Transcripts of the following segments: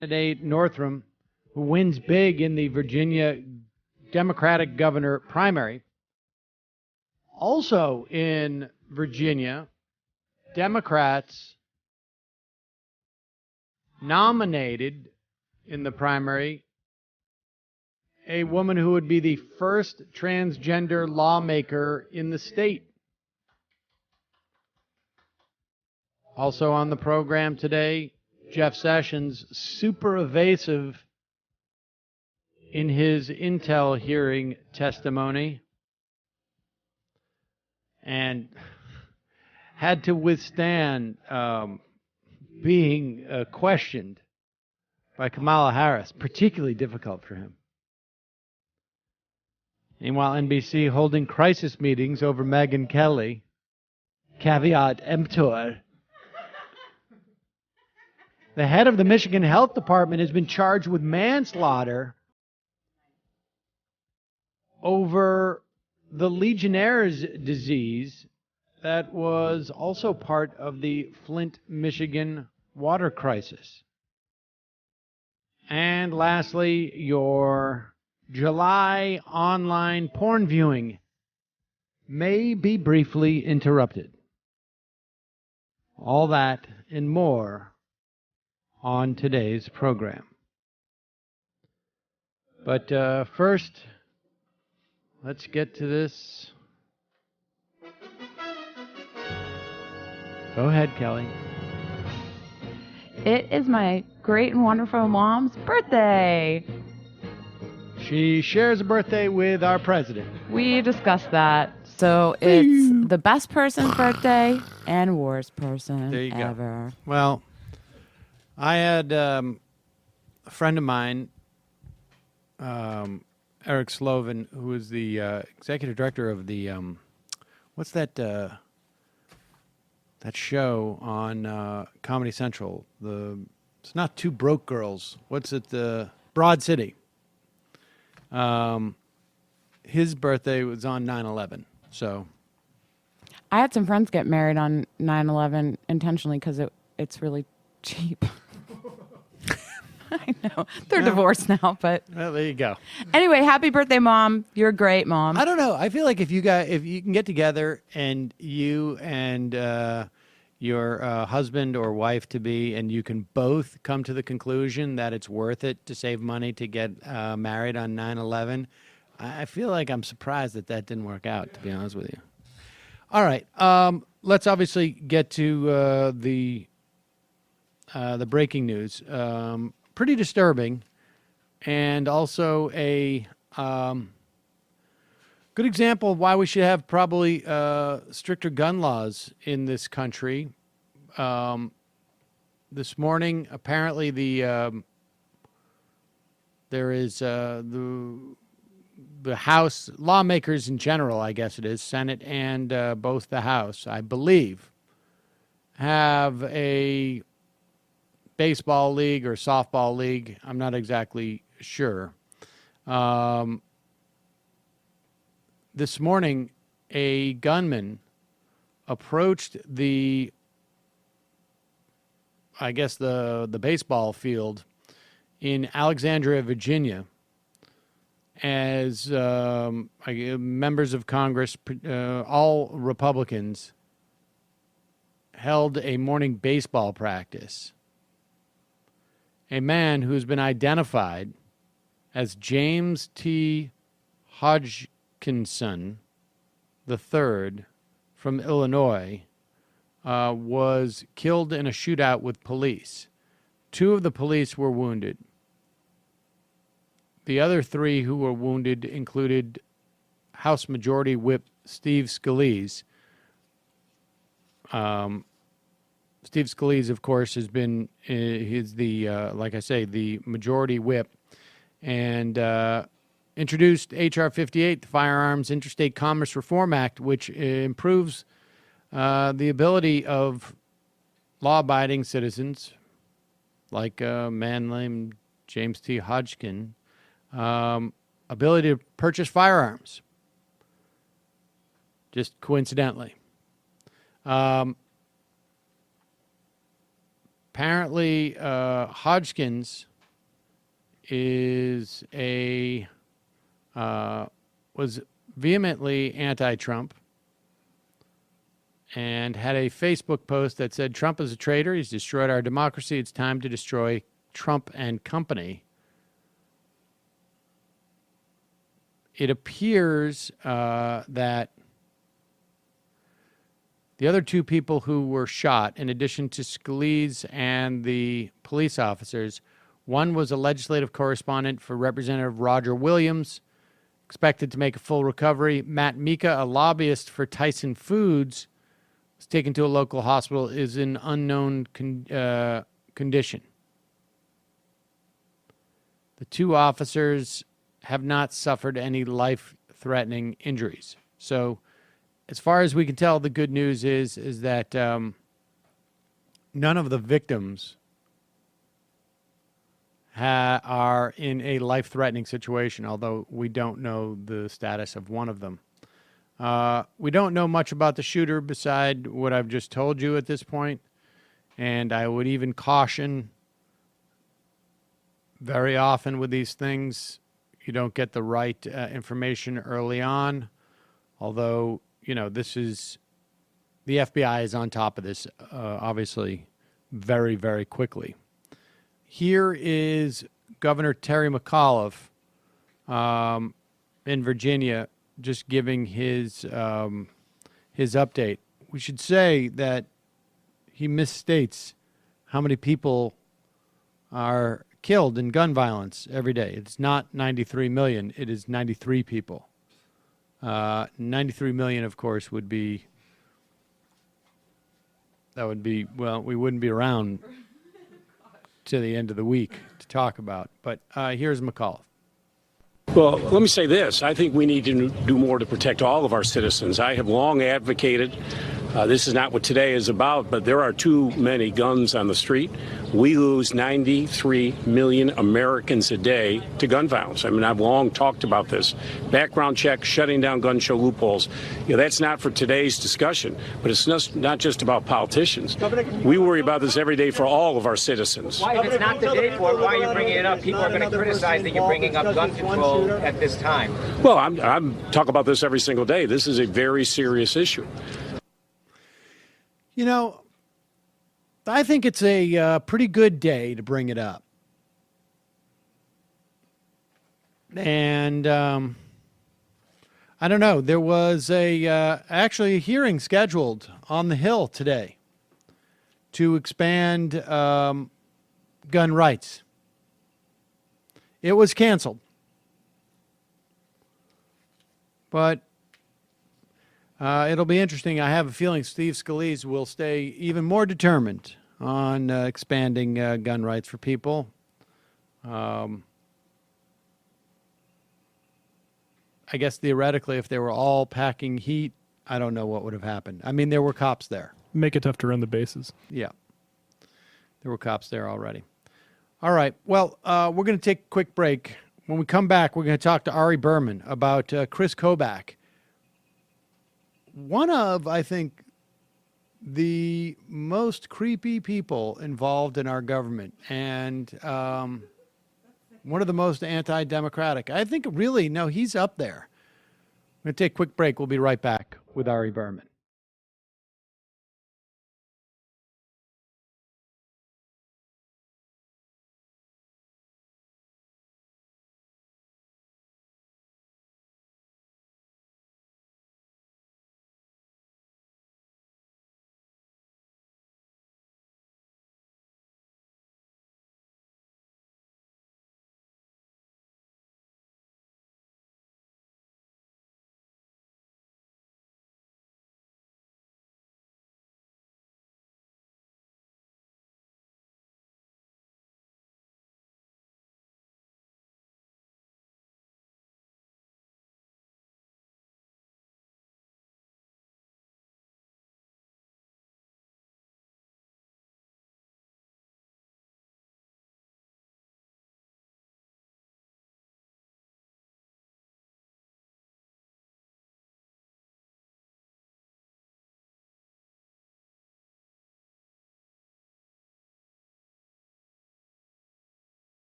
candidate Northam, who wins big in the Virginia Democratic governor primary. Also in Virginia, Democrats nominated in the primary a woman who would be the first transgender lawmaker in the state. Also on the program today, Jeff Sessions, super evasive in his intel hearing testimony, and had to withstand being questioned by Kamala Harris. Particularly difficult for him. Meanwhile, NBC holding crisis meetings over Megyn Kelly. Caveat emptor. The head of the Michigan Health Department has been charged with manslaughter over the Legionnaire's disease that was also part of the Flint, Michigan water crisis. And lastly, your July online porn viewing may be briefly interrupted. All that and more on today's program. But first, let's get to this. Go ahead, Kelly. It is my great and wonderful mom's birthday. She shares a birthday with our president. We discussed that. So it's the best person's birthday and worst person there you ever. Go. Well, I had a friend of mine, Eric Slovan, who is the executive director of the what's that show on Comedy Central? It's not Two Broke Girls. What's it? Broad City. His birthday was on 9/11. So I had some friends get married on 9/11 intentionally because it's really cheap. I know. They're divorced now, but... Well, there you go. Anyway, happy birthday, Mom. You're great, Mom. I don't know. I feel like if you can get together and you and your husband or wife-to-be, and you can both come to the conclusion that it's worth it to save money to get married on 9/11, I feel like I'm surprised that didn't work out, to be honest with you. All right. Let's obviously get to the breaking news. Pretty disturbing, and also a good example of why we should have probably stricter gun laws in this country. This morning, apparently, there is the House lawmakers in general, I guess it is, Senate and both the House, I believe, have a baseball league or softball league. I'm not exactly sure. This morning, a gunman approached the baseball field in Alexandria, Virginia, as members of Congress, all Republicans, held a morning baseball practice. A man who's been identified as James T. Hodgkinson III from Illinois was killed in a shootout with police. 2 of the police were wounded. The other 3 who were wounded included House Majority Whip Steve Scalise. Steve Scalise, of course, has been like I say, the Majority Whip, and introduced H.R. 58, the Firearms Interstate Commerce Reform Act, which improves the ability of law-abiding citizens, like a man named James T. Hodgkin, ability to purchase firearms, just coincidentally. Apparently, Hodgkins is was vehemently anti-Trump and had a Facebook post that said, "Trump is a traitor. He's destroyed our democracy. It's time to destroy Trump and company." It appears that the other two people who were shot, in addition to Scalise and the police officers, one was a legislative correspondent for Representative Roger Williams, expected to make a full recovery. Matt Mika, a lobbyist for Tyson Foods, was taken to a local hospital, is in unknown condition. The two officers have not suffered any life-threatening injuries. So, as far as we can tell, the good news is that none of the victims are in a life-threatening situation, although we don't know the status of one of them. We don't know much about the shooter beside what I've just told you at this point, and I would even caution, very often with these things, you don't get the right information early on, although, you know, this is, the FBI is on top of this, obviously, very, very quickly. Here is Governor Terry McAuliffe in Virginia just giving his update. We should say that he misstates how many people are killed in gun violence every day. It's not 93 million. It is 93 people. 93 million, of course, would be, well, we wouldn't be around to the end of the week to talk about. But here's McAuliffe. Well, let me say this. I think we need to do more to protect all of our citizens. I have long advocated, this is not what today is about, but there are too many guns on the street. We lose 93 million Americans a day to gun violence. I mean, I've long talked about this. Background checks, shutting down gun show loopholes. You know, that's not for today's discussion, but it's not just about politicians. We worry about this every day for all of our citizens. Why, if it's not the day for it, why are you bringing it up? People are going to criticize that you're bringing up gun control at this time. Well, I'm talking about this every single day. This is a very serious issue. You know, I think it's a pretty good day to bring it up. And I don't know, there was actually a hearing scheduled on the Hill today to expand gun rights. It was canceled. But it'll be interesting. I have a feeling Steve Scalise will stay even more determined on expanding gun rights for people. I guess theoretically, if they were all packing heat, I don't know what would have happened. I mean, there were cops there. Make it tough to run the bases. Yeah. There were cops there already. All right. Well, we're going to take a quick break. When we come back, we're going to talk to Ari Berman about Kris Kobach. One of, I think, the most creepy people involved in our government, and one of the most anti-democratic. I think really, no, he's up there. We're going to take a quick break. We'll be right back with Ari Berman.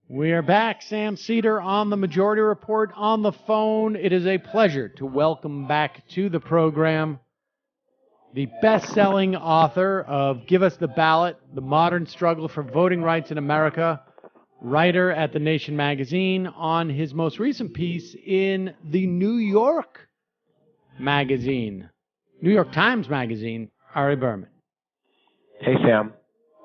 We are back. Sam Seder on the Majority Report on the phone. It is a pleasure to welcome back to the program the best-selling author of Give Us the Ballot, The Modern Struggle for Voting Rights in America, writer at The Nation magazine, on his most recent piece in the New York magazine, New York Times magazine, Ari Berman. Hey, Sam.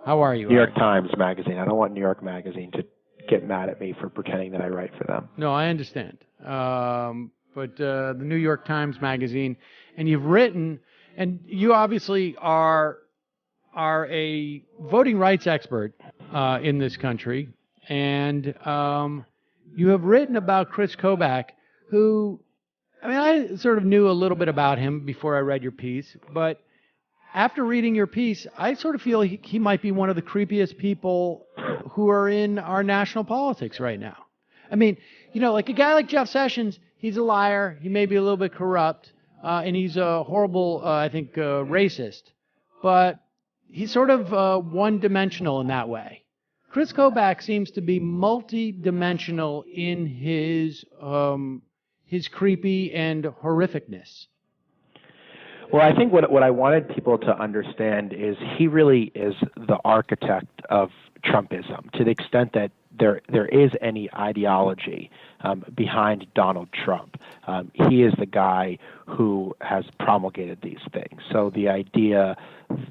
How are you? New York Ari? Times Magazine. I don't want New York Magazine to get mad at me for pretending that I write for them. No, I understand. But the New York Times magazine, and you've written, and you obviously are a voting rights expert in this country, and you have written about Kris Kobach, who, I mean, I sort of knew a little bit about him before I read your piece, but after reading your piece, I sort of feel he might be one of the creepiest people who are in our national politics right now. I mean, you know, like a guy like Jeff Sessions, he's a liar. He may be a little bit corrupt, and he's a horrible, I think, racist. But he's sort of one-dimensional in that way. Kris Kobach seems to be multi-dimensional in his creepy and horrificness. Well, I think what I wanted people to understand is he really is the architect of Trumpism, to the extent that there is any ideology behind Donald Trump. He is the guy who has promulgated these things. So the idea,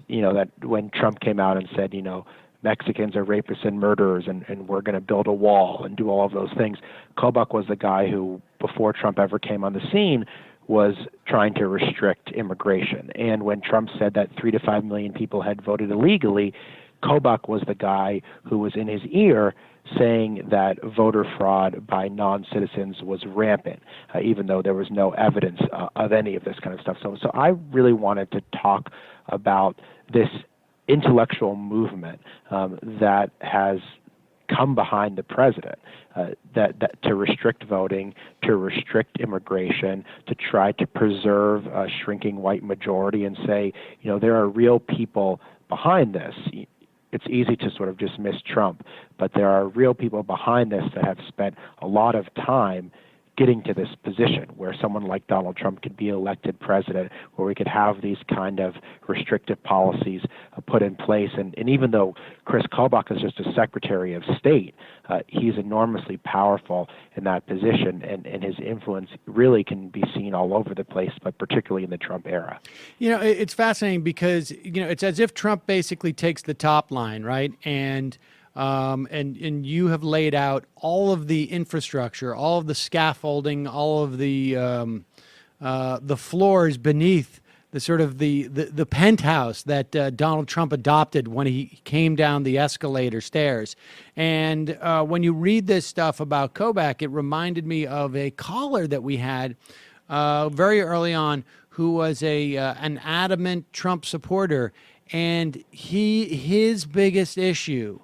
you know, that when Trump came out and said, you know, Mexicans are rapists and murderers, and we're going to build a wall and do all of those things, Kobach was the guy who, before Trump ever came on the scene, was trying to restrict immigration. And when Trump said that 3 to 5 million people had voted illegally, Kobach was the guy who was in his ear saying that voter fraud by non-citizens was rampant, even though there was no evidence of any of this kind of stuff. So I really wanted to talk about this intellectual movement that has come behind the president, that to restrict voting, to restrict immigration, to try to preserve a shrinking white majority, and say, you know, there are real people behind this. It's easy to sort of dismiss Trump, but there are real people behind this that have spent a lot of time getting to this position where someone like Donald Trump could be elected president, where we could have these kind of restrictive policies put in place. And even though Kris Kobach is just a Secretary of State, he's enormously powerful in that position, and his influence really can be seen all over the place, but particularly in the Trump era. You know, it's fascinating because, you know, it's as if Trump basically takes the top line, right? And you have laid out all of the infrastructure, all of the scaffolding, all of the floors beneath the sort of the penthouse that Donald Trump adopted when he came down the escalator stairs. And when you read this stuff about Kobach, it reminded me of a caller that we had very early on who was an adamant Trump supporter, and his biggest issue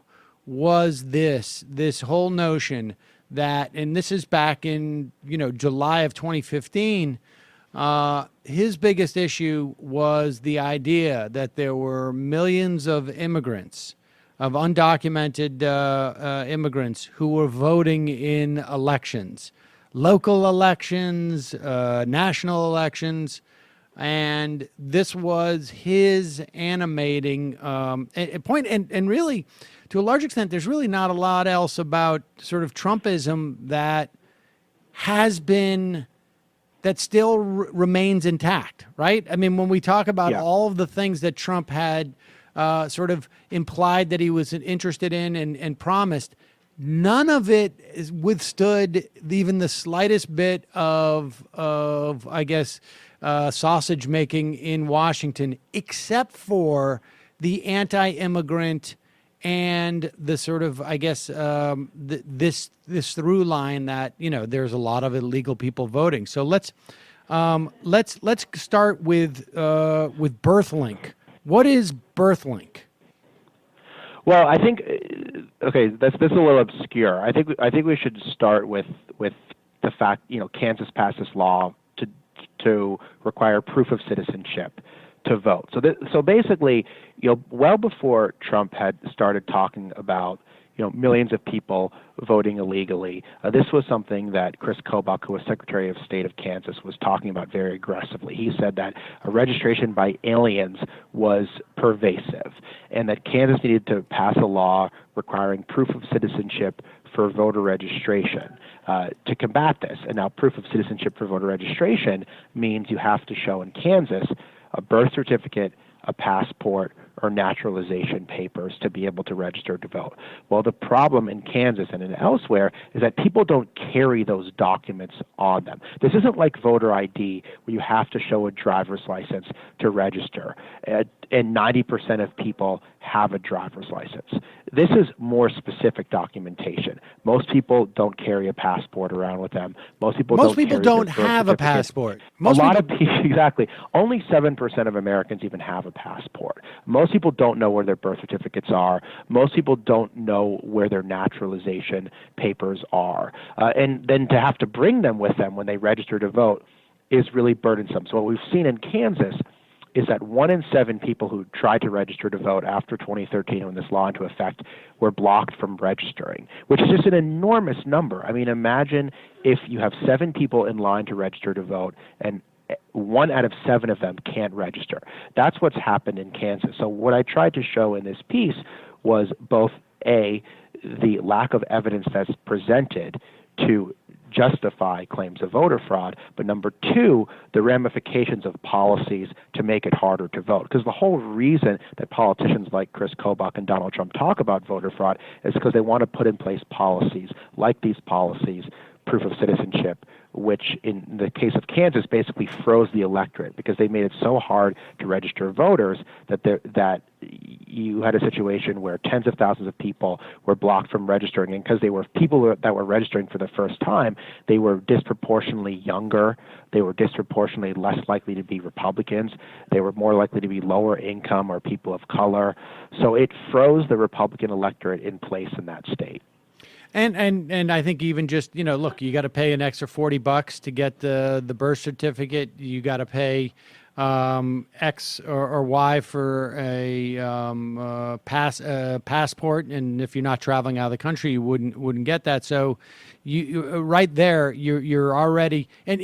was this whole notion that, and this is back in, you know, July of 2015, his biggest issue was the idea that there were millions of immigrants, of undocumented immigrants who were voting in elections, local elections, national elections, and this was his animating point. And really, to a large extent, there's really not a lot else about sort of Trumpism that has been, that still remains intact, right? I mean, when we talk about all of the things that Trump had sort of implied that he was interested in and promised, none of it is withstood even the slightest bit of I guess, sausage making in Washington, except for the anti-immigrant and the sort of, I guess, this through line that, you know, there's a lot of illegal people voting. So let's start with BirthLink. What is BirthLink? Well, I think that's a little obscure. I think we should start with the fact, you know, Kansas passed this law to require proof of citizenship to vote. So basically, you know, well before Trump had started talking about, millions of people voting illegally. This was something that Kris Kobach, who was Secretary of State of Kansas, was talking about very aggressively. He said that a registration by aliens was pervasive and that Kansas needed to pass a law requiring proof of citizenship for voter registration to combat this. And now proof of citizenship for voter registration means you have to show in Kansas a birth certificate, a passport, or naturalization papers to be able to register to vote. Well, the problem in Kansas and elsewhere is that people don't carry those documents on them. This isn't like voter ID where you have to show a driver's license to register, and 90% of people have a driver's license. This is more specific documentation. Most people don't carry a passport around with them. Most people don't have a passport. Exactly. Only 7% of Americans even have a passport. Most people don't know where their birth certificates are. Most people don't know where their naturalization papers are. And then to have to bring them with them when they register to vote is really burdensome. So what we've seen in Kansas is that 1 in 7 people who tried to register to vote after 2013 when this law went into effect were blocked from registering, which is just an enormous number. I mean, imagine if you have 7 people in line to register to vote and 1 out of 7 of them can't register. That's what's happened in Kansas. So what I tried to show in this piece was both, A, the lack of evidence that's presented to justify claims of voter fraud, but number 2, the ramifications of policies to make it harder to vote. Because the whole reason that politicians like Kris Kobach and Donald Trump talk about voter fraud is because they want to put in place policies like these policies, proof of citizenship, which in the case of Kansas basically froze the electorate because they made it so hard to register voters that you had a situation where tens of thousands of people were blocked from registering. And because they were people that were registering for the first time, they were disproportionately younger. They were disproportionately less likely to be Republicans. They were more likely to be lower income or people of color. So it froze the Republican electorate in place in that state. And I think even just, look, you got to pay an extra $40 to get the birth certificate. You got to pay X or Y for a passport, and if you're not traveling out of the country, you wouldn't get that. So you right there, you're already, and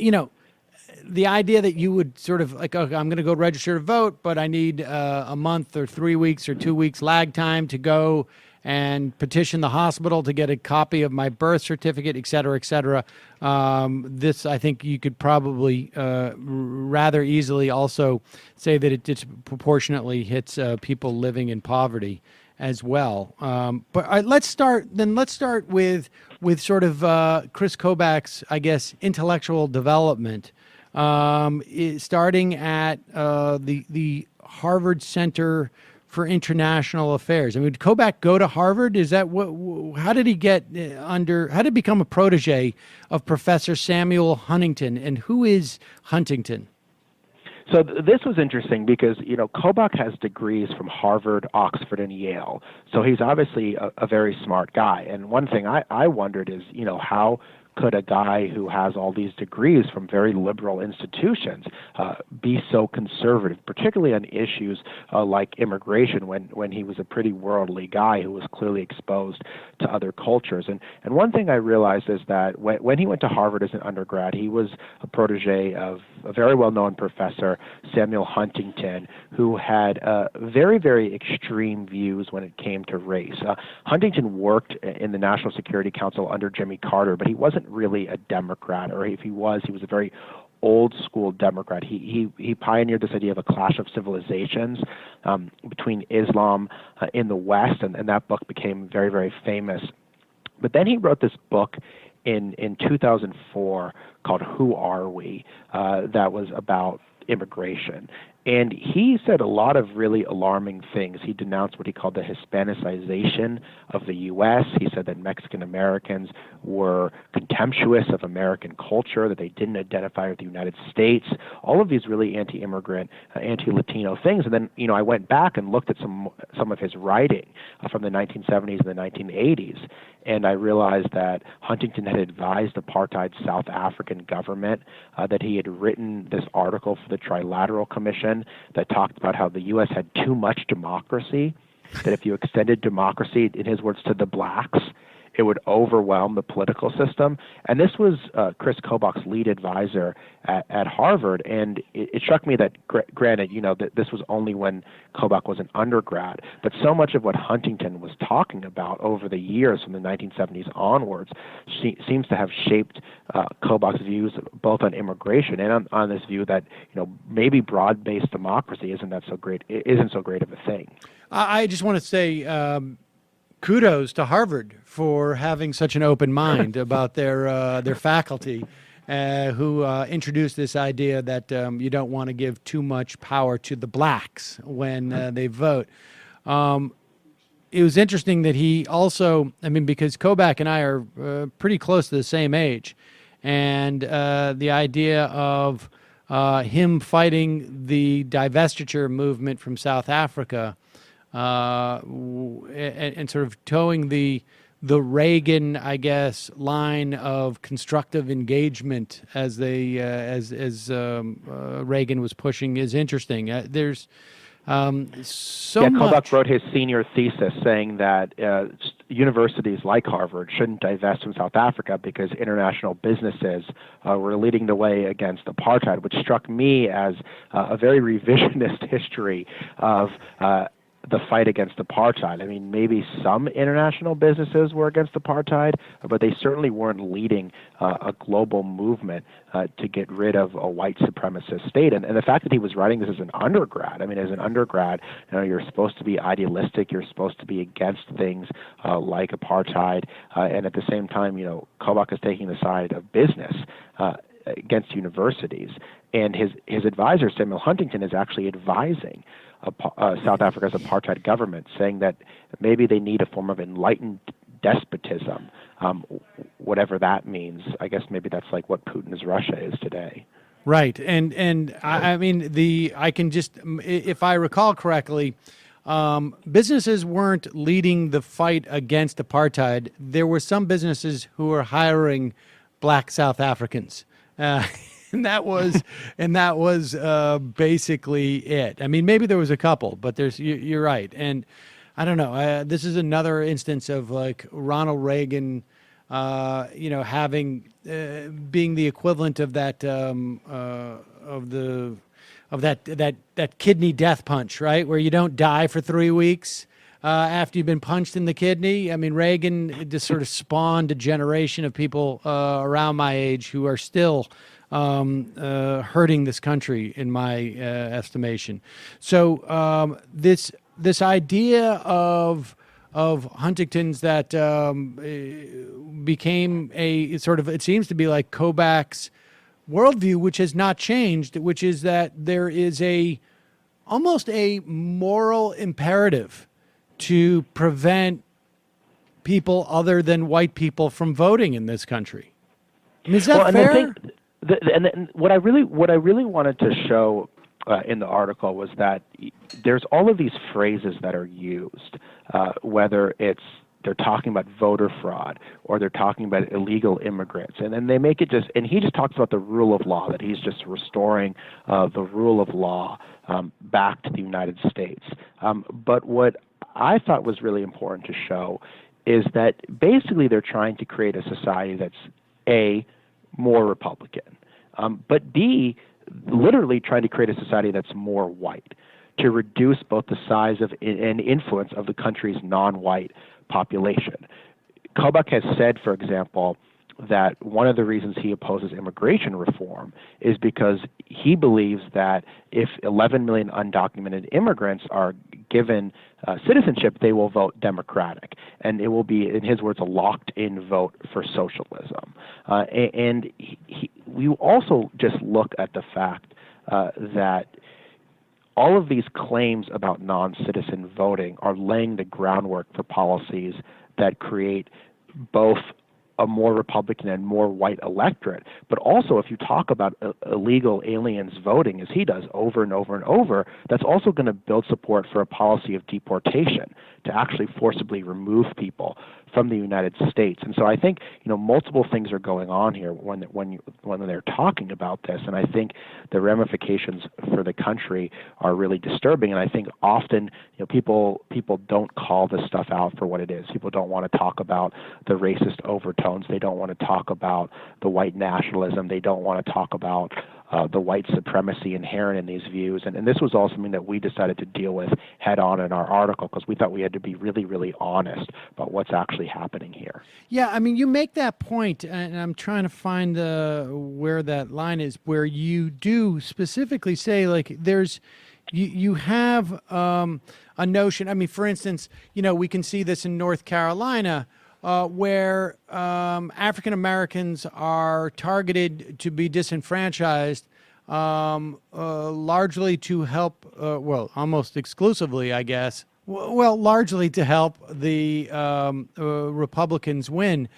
the idea that you would sort of like, okay, I'm going to go register to vote, but I need a month or 3 weeks or 2 weeks lag time to go and petition the hospital to get a copy of my birth certificate, et cetera, et cetera. This, I think you could probably rather easily also say that it disproportionately hits people living in poverty as well. But let's start with sort of Kris Kobach's, I guess, intellectual development, starting at the Harvard Center for International Affairs. I mean, did Kobach go to Harvard? Is that how did he get how did he become a protege of Professor Samuel Huntington? And who is Huntington? So this was interesting because, Kobach has degrees from Harvard, Oxford, and Yale. So he's obviously a very smart guy. And one thing I wondered is, how could a guy who has all these degrees from very liberal institutions be so conservative, particularly on issues like immigration, when he was a pretty worldly guy who was clearly exposed to other cultures? And one thing I realized is that when he went to Harvard as an undergrad, he was a protege of a very well-known professor, Samuel Huntington, who had very, very extreme views when it came to race. Huntington worked in the National Security Council under Jimmy Carter, but he wasn't really a Democrat, or if he was a very old school Democrat. He pioneered this idea of a clash of civilizations between Islam in the West, and that book became very, very famous. But then he wrote this book in 2004 called Who Are We? That was about immigration. And he said a lot of really alarming things. He denounced what he called the Hispanicization of the U.S. He said that Mexican Americans were contemptuous of American culture, that they didn't identify with the United States, all of these really anti-immigrant, anti-Latino things. And then, I went back and looked at some of his writing from the 1970s and the 1980s, and I realized that Huntington had advised apartheid South African government, that he had written this article for the Trilateral Commission that talked about how the U.S. had too much democracy that if you extended democracy, in his words, to the blacks, it would overwhelm the political system. And this was Kris Kobach's lead advisor at Harvard. And it struck me that, granted, that this was only when Kobach was an undergrad, but so much of what Huntington was talking about over the years from the 1970s onwards seems to have shaped Kobach's views both on immigration and on this view that maybe broad-based democracy isn't so great of a thing. I just want to say kudos to Harvard for having such an open mind about their faculty who introduced this idea that you don't want to give too much power to the blacks when they vote. It was interesting that he also, because Kobach and I are pretty close to the same age, and the idea of him fighting the divestiture movement from South Africa and sort of towing the Reagan, I guess, line of constructive engagement as Reagan was pushing is interesting. There's so much. Kobach wrote his senior thesis saying that universities like Harvard shouldn't divest from South Africa because international businesses were leading the way against apartheid, which struck me as a very revisionist history of the fight against apartheid. Maybe some international businesses were against apartheid, but they certainly weren't leading a global movement to get rid of a white supremacist state. And the fact that he was writing this as an undergrad, as an undergrad, you're supposed to be idealistic, you're supposed to be against things like apartheid, and at the same time, Kobach is taking the side of business against universities. And his advisor, Samuel Huntington, is actually advising South Africa's apartheid government, saying that maybe they need a form of enlightened despotism, whatever that means. I guess maybe that's like what Putin's Russia is today. Right, and I can just, if I recall correctly, businesses weren't leading the fight against apartheid. There were some businesses who were hiring black South Africans. And that was basically it. Maybe there was a couple, but you're right. And I don't know. This is another instance of like Ronald Reagan, having being the equivalent of that that kidney death punch, right? Where you don't die for 3 weeks after you've been punched in the kidney. Reagan just sort of spawned a generation of people around my age who are still hurting this country, in my estimation. So this idea of Huntington's that became a sort of, it seems to be like Kobach's worldview, which has not changed, which is that there is almost a moral imperative to prevent people other than white people from voting in this country. Is that fair? And what I really wanted to show in the article was that there's all of these phrases that are used, whether they're talking about voter fraud or they're talking about illegal immigrants, and then they make it and he just talks about the rule of law, that he's just restoring the rule of law back to the United States. But what I thought was really important to show is that basically they're trying to create a society that's A, more Republican, but B, literally trying to create a society that's more white, to reduce both the size of and influence of the country's non-white population. Kobach has said, for example, that one of the reasons he opposes immigration reform is because he believes that if 11 million undocumented immigrants are given citizenship, they will vote Democratic, and it will be, in his words, a locked-in vote for socialism. We also just look at the fact that all of these claims about non-citizen voting are laying the groundwork for policies that create both a more Republican and more white electorate. But also, if you talk about illegal aliens voting, as he does over and over and over, that's also going to build support for a policy of deportation, to actually forcibly remove people from the United States. And so I think multiple things are going on here when they're talking about this, and I think the ramifications for the country are really disturbing. And I think often people don't call this stuff out for what it is. People don't want to talk about the racist overtones. They don't want to talk about the white nationalism. They don't want to talk about the white supremacy inherent in these views. And this was all something that we decided to deal with head on in our article because we thought we had to be really, really honest about what's actually happening here. Yeah, I mean, you make that point, and I'm trying to find where that line is, where you do specifically say, like, you have a notion. I mean, for instance, we can see this in North Carolina, where African Americans are targeted to be disenfranchised, largely to help, almost exclusively, I guess. Largely to help the Republicans win.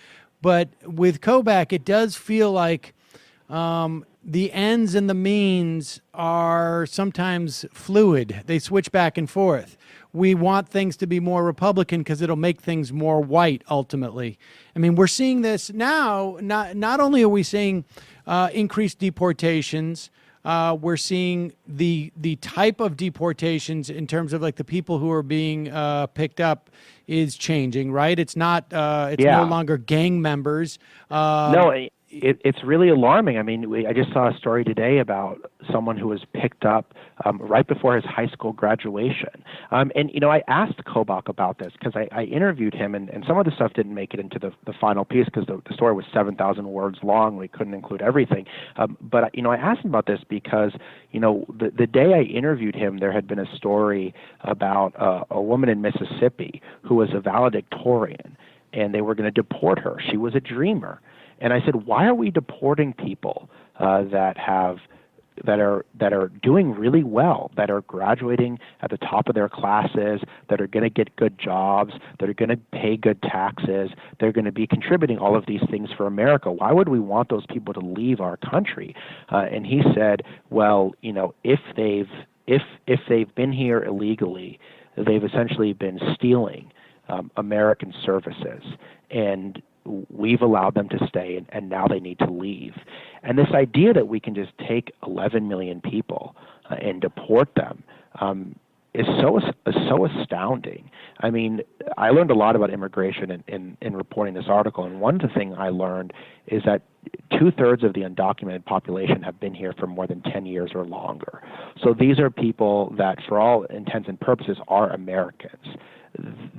But with Kobach, it does feel like the ends and the means are sometimes fluid. They switch back and forth. We want things to be more Republican because it'll make things more white ultimately. I mean, we're seeing this now. Not only are we seeing increased deportations, we're seeing the type of deportations in terms of like the people who are being picked up is changing, right? It's not. It's no longer gang members. No. It's really alarming. I mean, I just saw a story today about someone who was picked up right before his high school graduation. And I asked Kobach about this because I interviewed him, and some of the stuff didn't make it into the final piece because the story was 7,000 words long. We couldn't include everything. But I asked him about this because, the day I interviewed him, there had been a story about a woman in Mississippi who was a valedictorian, and they were going to deport her. She was a dreamer. And I said, why are we deporting people that are doing really well, that are graduating at the top of their classes, that are going to get good jobs, that are going to pay good taxes, they're going to be contributing all of these things for America? Why would we want those people to leave our country? And he said, well, if they've been here illegally, they've essentially been stealing American services, and we've allowed them to stay, and now they need to leave. And this idea that we can just take 11 million people and deport them is so astounding. I mean, I learned a lot about immigration in reporting this article, and one of the things I learned is that 2/3 of the undocumented population have been here for more than 10 years or longer. So these are people that, for all intents and purposes, are Americans.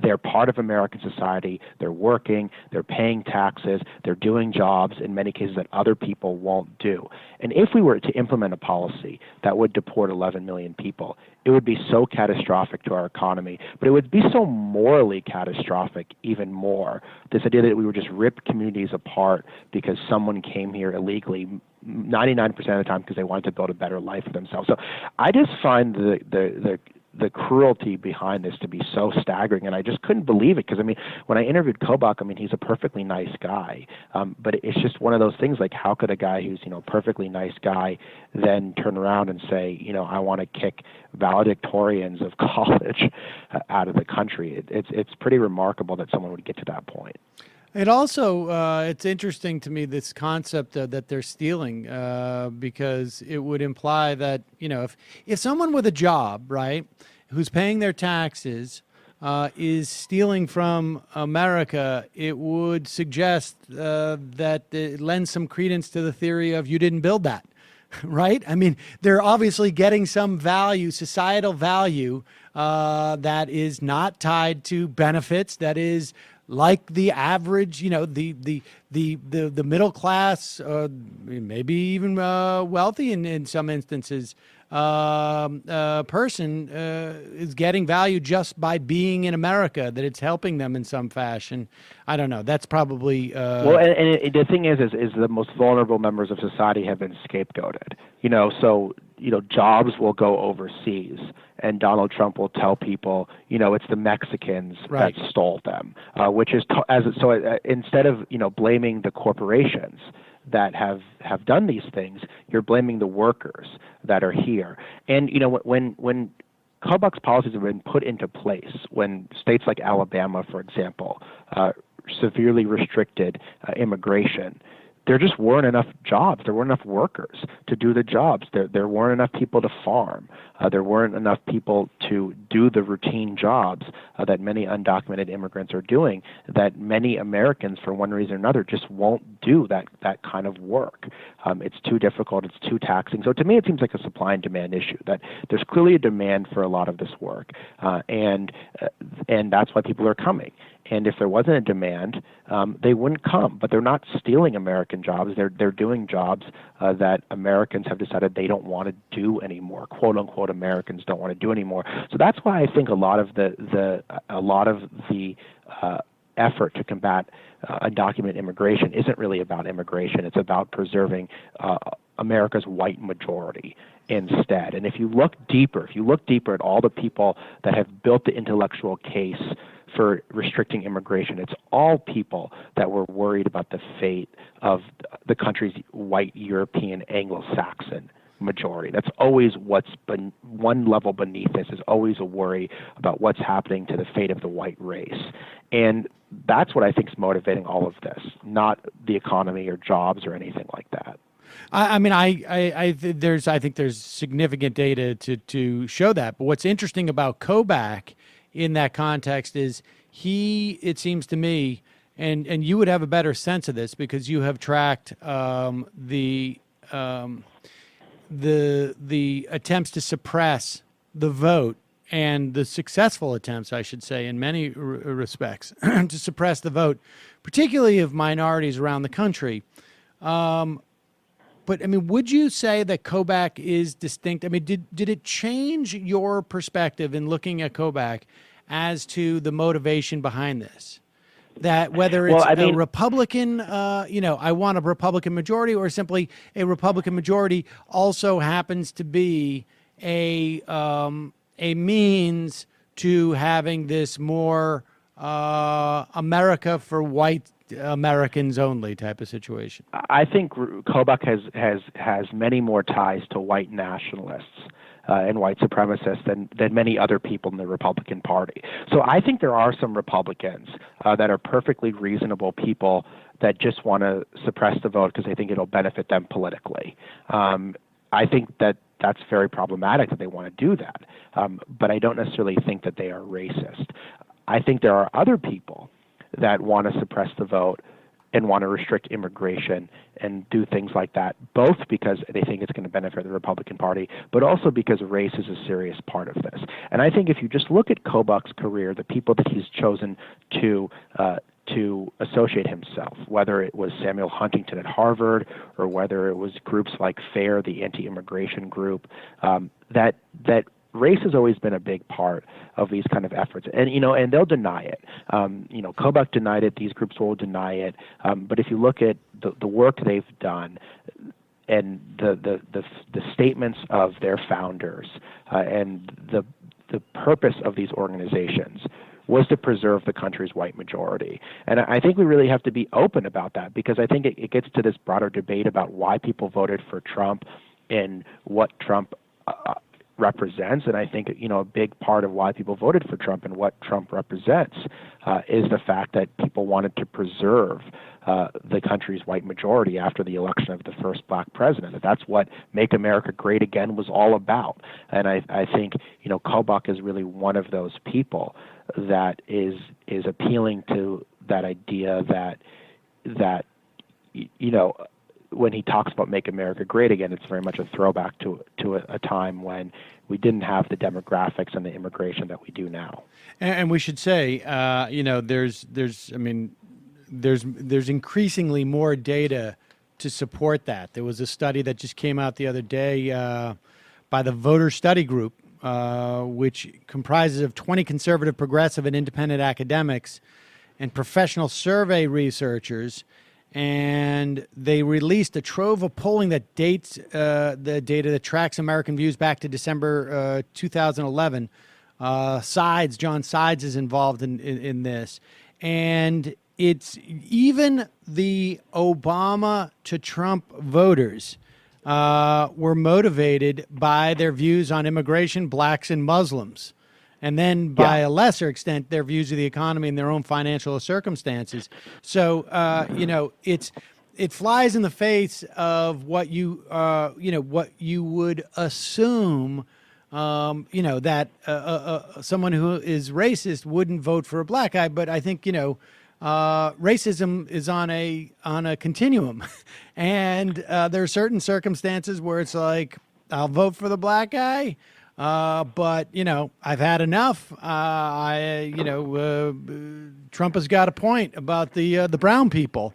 They're part of American society. They're working. They're paying taxes. They're doing jobs in many cases that other people won't do. And if we were to implement a policy that would deport 11 million people, it would be so catastrophic to our economy. But it would be so morally catastrophic even more. This idea that we would just rip communities apart because someone came here illegally 99% of the time because they wanted to build a better life for themselves. So I just find the cruelty behind this to be so staggering, and I just couldn't believe it because, I mean, when I interviewed Kobach, I mean, he's a perfectly nice guy, but it's just one of those things, like, how could a guy who's, perfectly nice guy then turn around and say, I want to kick valedictorians of college out of the country? It's pretty remarkable that someone would get to that point. It also, it's interesting to me, this concept that they're stealing, because it would imply that, if someone with a job, right, who's paying their taxes, is stealing from America, it would suggest that it lends some credence to the theory of you didn't build that, right? I mean, they're obviously getting some value, societal value, that is not tied to benefits, that is like the average, the middle class, maybe even wealthy in some instances, person is getting value just by being in America, that it's helping them in some fashion. I don't know. That's probably well, and the thing is the most vulnerable members of society have been scapegoated. So jobs will go overseas, and Donald Trump will tell people, it's the Mexicans right. that stole them, which is instead of blaming the corporations that have done these things, you're blaming the workers that are here. And when Kobach's policies have been put into place, when states like Alabama, for example, severely restricted immigration, there just weren't enough jobs. There weren't enough workers to do the jobs. There weren't enough people to farm. There weren't enough people to do the routine jobs that many undocumented immigrants are doing, that many Americans, for one reason or another, just won't do that kind of work. It's too difficult. It's too taxing. So to me, it seems like a supply and demand issue, that there's clearly a demand for a lot of this work, and that's why people are coming. And if there wasn't a demand, they wouldn't come. But they're not stealing American jobs. They're doing jobs that Americans have decided they don't want to do anymore. "Quote unquote" Americans don't want to do anymore. So that's why I think a lot of the effort to combat undocumented immigration isn't really about immigration. It's about preserving America's white majority instead. And if you look deeper at all the people that have built the intellectual case for restricting immigration, it's all people that were worried about the fate of the country's white European Anglo-Saxon majority. That's always what's been one level beneath this, is always a worry about what's happening to the fate of the white race. And that's what I think is motivating all of this, not the economy or jobs or anything like that. I think there's significant data to show that. But what's interesting about Kobach in that context is it seems to me, and you would have a better sense of this because you have tracked the attempts to suppress the vote, and the successful attempts, I should say, in many respects, to suppress the vote, particularly of minorities around the country. But I mean, would you say that Kobach is distinct? I mean, did it change your perspective in looking at Kobach as to the motivation behind this? That whether it's a Republican, I want a Republican majority, or simply a Republican majority also happens to be a means to having this more America for white Americans only type of situation? I think Kobach has many more ties to white nationalists and white supremacists than many other people in the Republican Party. So I think there are some Republicans that are perfectly reasonable people that just want to suppress the vote because they think it'll benefit them politically. I think that's very problematic that they want to do that, but I don't necessarily think that they are racist. I think there are other people that want to suppress the vote and want to restrict immigration and do things like that, both because they think it's going to benefit the Republican Party, but also because race is a serious part of this. And I think if you just look at Kobach's career, the people that he's chosen to associate himself, whether it was Samuel Huntington at Harvard or whether it was groups like FAIR, the anti-immigration group, that race has always been a big part of these kind of efforts, and they'll deny it. Kobach denied it; these groups will deny it. But if you look at the work they've done, and the statements of their founders, and the purpose of these organizations was to preserve the country's white majority. And I think we really have to be open about that, because I think it gets to this broader debate about why people voted for Trump and what Trump represents. And I think, a big part of why people voted for Trump and what Trump represents is the fact that people wanted to preserve the country's white majority after the election of the first black president. That's what Make America Great Again was all about. And I think, Kobach is really one of those people that is appealing to that idea that when he talks about Make America Great Again, it's very much a throwback to a time when we didn't have the demographics and the immigration that we do now. And we should say, there's increasingly more data to support that. There was a study that just came out the other day by the Voter Study Group, which comprises of 20 conservative, progressive, and independent academics and professional survey researchers. And they released a trove of polling that dates the data that tracks American views back to December 2011. John Sides is involved in this. And it's even the Obama to Trump voters were motivated by their views on immigration, blacks, and Muslims. and then by a lesser extent, their views of the economy and their own financial circumstances. So, it flies in the face of what what you would assume, that someone who is racist wouldn't vote for a black guy. But I think, racism is on a continuum, and there are certain circumstances where it's like, I'll vote for the black guy, but I've had enough. Trump has got a point about the brown people.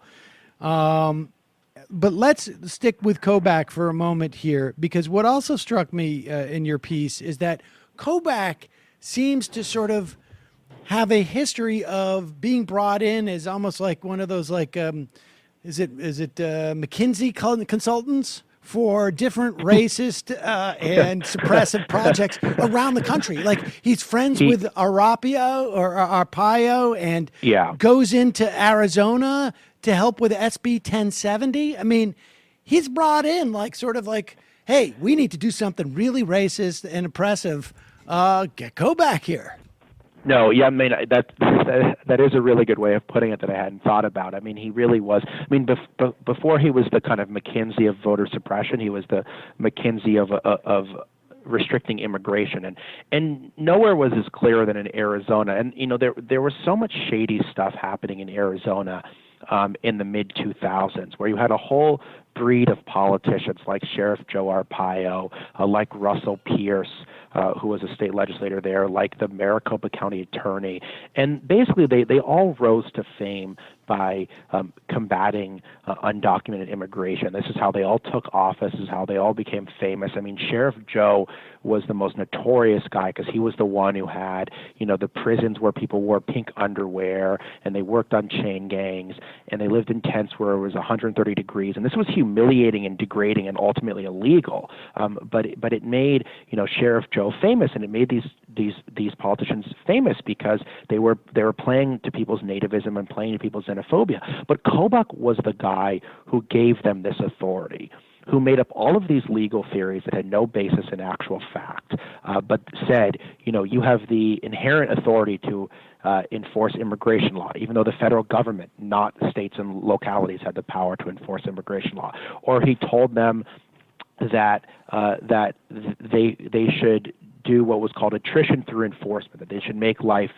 But let's stick with Kobach for a moment here, because what also struck me in your piece is that Kobach seems to sort of have a history of being brought in as almost like one of those, like, is it McKinsey consultants for different racist and suppressive projects around the country. Like, he's friends with Arpaio and goes into Arizona to help with SB 1070. I mean, he's brought in like, sort of like, hey, we need to do something really racist and oppressive. Get Kobach here. No, yeah, I mean, that is a really good way of putting it that I hadn't thought about. I mean, he really was. I mean, before he was the kind of McKinsey of voter suppression, he was the McKinsey of restricting immigration, and nowhere was as clear than in Arizona. And there was so much shady stuff happening in Arizona in the mid 2000s, where you had a whole breed of politicians like Sheriff Joe Arpaio, like Russell Pierce, who was a state legislator there, like the Maricopa County attorney. And basically they all rose to fame by combating undocumented immigration. This is how they all took office. This is how they all became famous. I mean, Sheriff Joe was the most notorious guy because he was the one who had, the prisons where people wore pink underwear, and they worked on chain gangs, and they lived in tents where it was 130 degrees. And this was humiliating and degrading and ultimately illegal. But it made, Sheriff Joe famous, and it made these politicians famous because they were playing to people's nativism and playing to people's xenophobia. But Kobach was the guy who gave them this authority, who made up all of these legal theories that had no basis in actual fact, but said, you have the inherent authority to enforce immigration law, even though the federal government, not states and localities, had the power to enforce immigration law. Or he told them that they should do what was called attrition through enforcement, that they should make life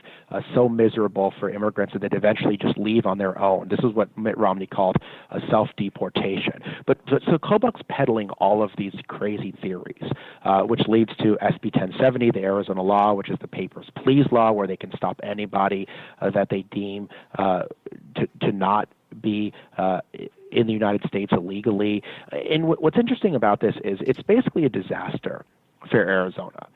so miserable for immigrants that they'd eventually just leave on their own. This is what Mitt Romney called a self-deportation. So Kobach's peddling all of these crazy theories, which leads to SB 1070, the Arizona law, which is the papers please law, where they can stop anybody that they deem to not be in the United States illegally. And what's interesting about this is it's basically a disaster for Arizona.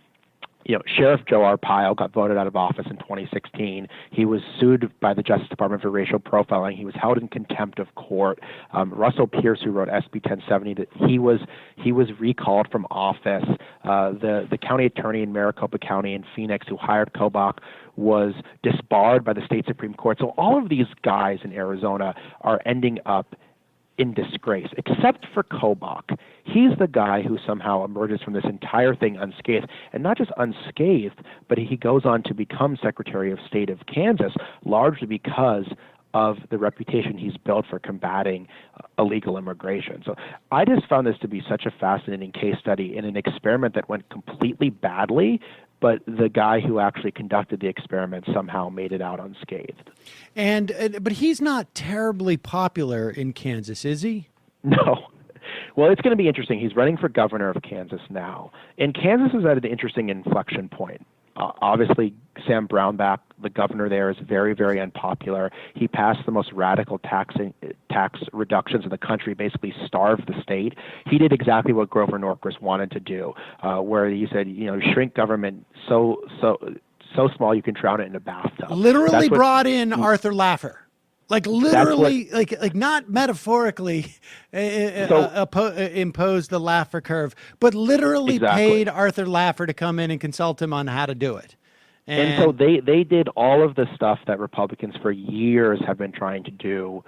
Sheriff Joe Arpaio got voted out of office in 2016. He was sued by the Justice Department for racial profiling. He was held in contempt of court. Russell Pierce, who wrote SB 1070, that he was recalled from office. The county attorney in Maricopa County in Phoenix, who hired Kobach, was disbarred by the state Supreme Court. So all of these guys in Arizona are ending up in disgrace, except for Kobach. He's the guy who somehow emerges from this entire thing unscathed, and not just unscathed, but he goes on to become Secretary of State of Kansas, largely because of the reputation he's built for combating illegal immigration. So I just found this to be such a fascinating case study in an experiment that went completely badly, but the guy who actually conducted the experiment somehow made it out unscathed. But he's not terribly popular in Kansas, is he? No. Well, it's going to be interesting. He's running for governor of Kansas now. And Kansas is at an interesting inflection point. Obviously, Sam Brownback, the governor there, is very, very unpopular. He passed the most radical tax reductions in the country, basically starved the state. He did exactly what Grover Norquist wanted to do, where he said, shrink government so small you can drown it in a bathtub. Literally brought in Arthur Laffer. Like literally, like not metaphorically imposed the Laffer curve, but literally paid Arthur Laffer to come in and consult him on how to do it. And so they did all of the stuff that Republicans for years have been trying to do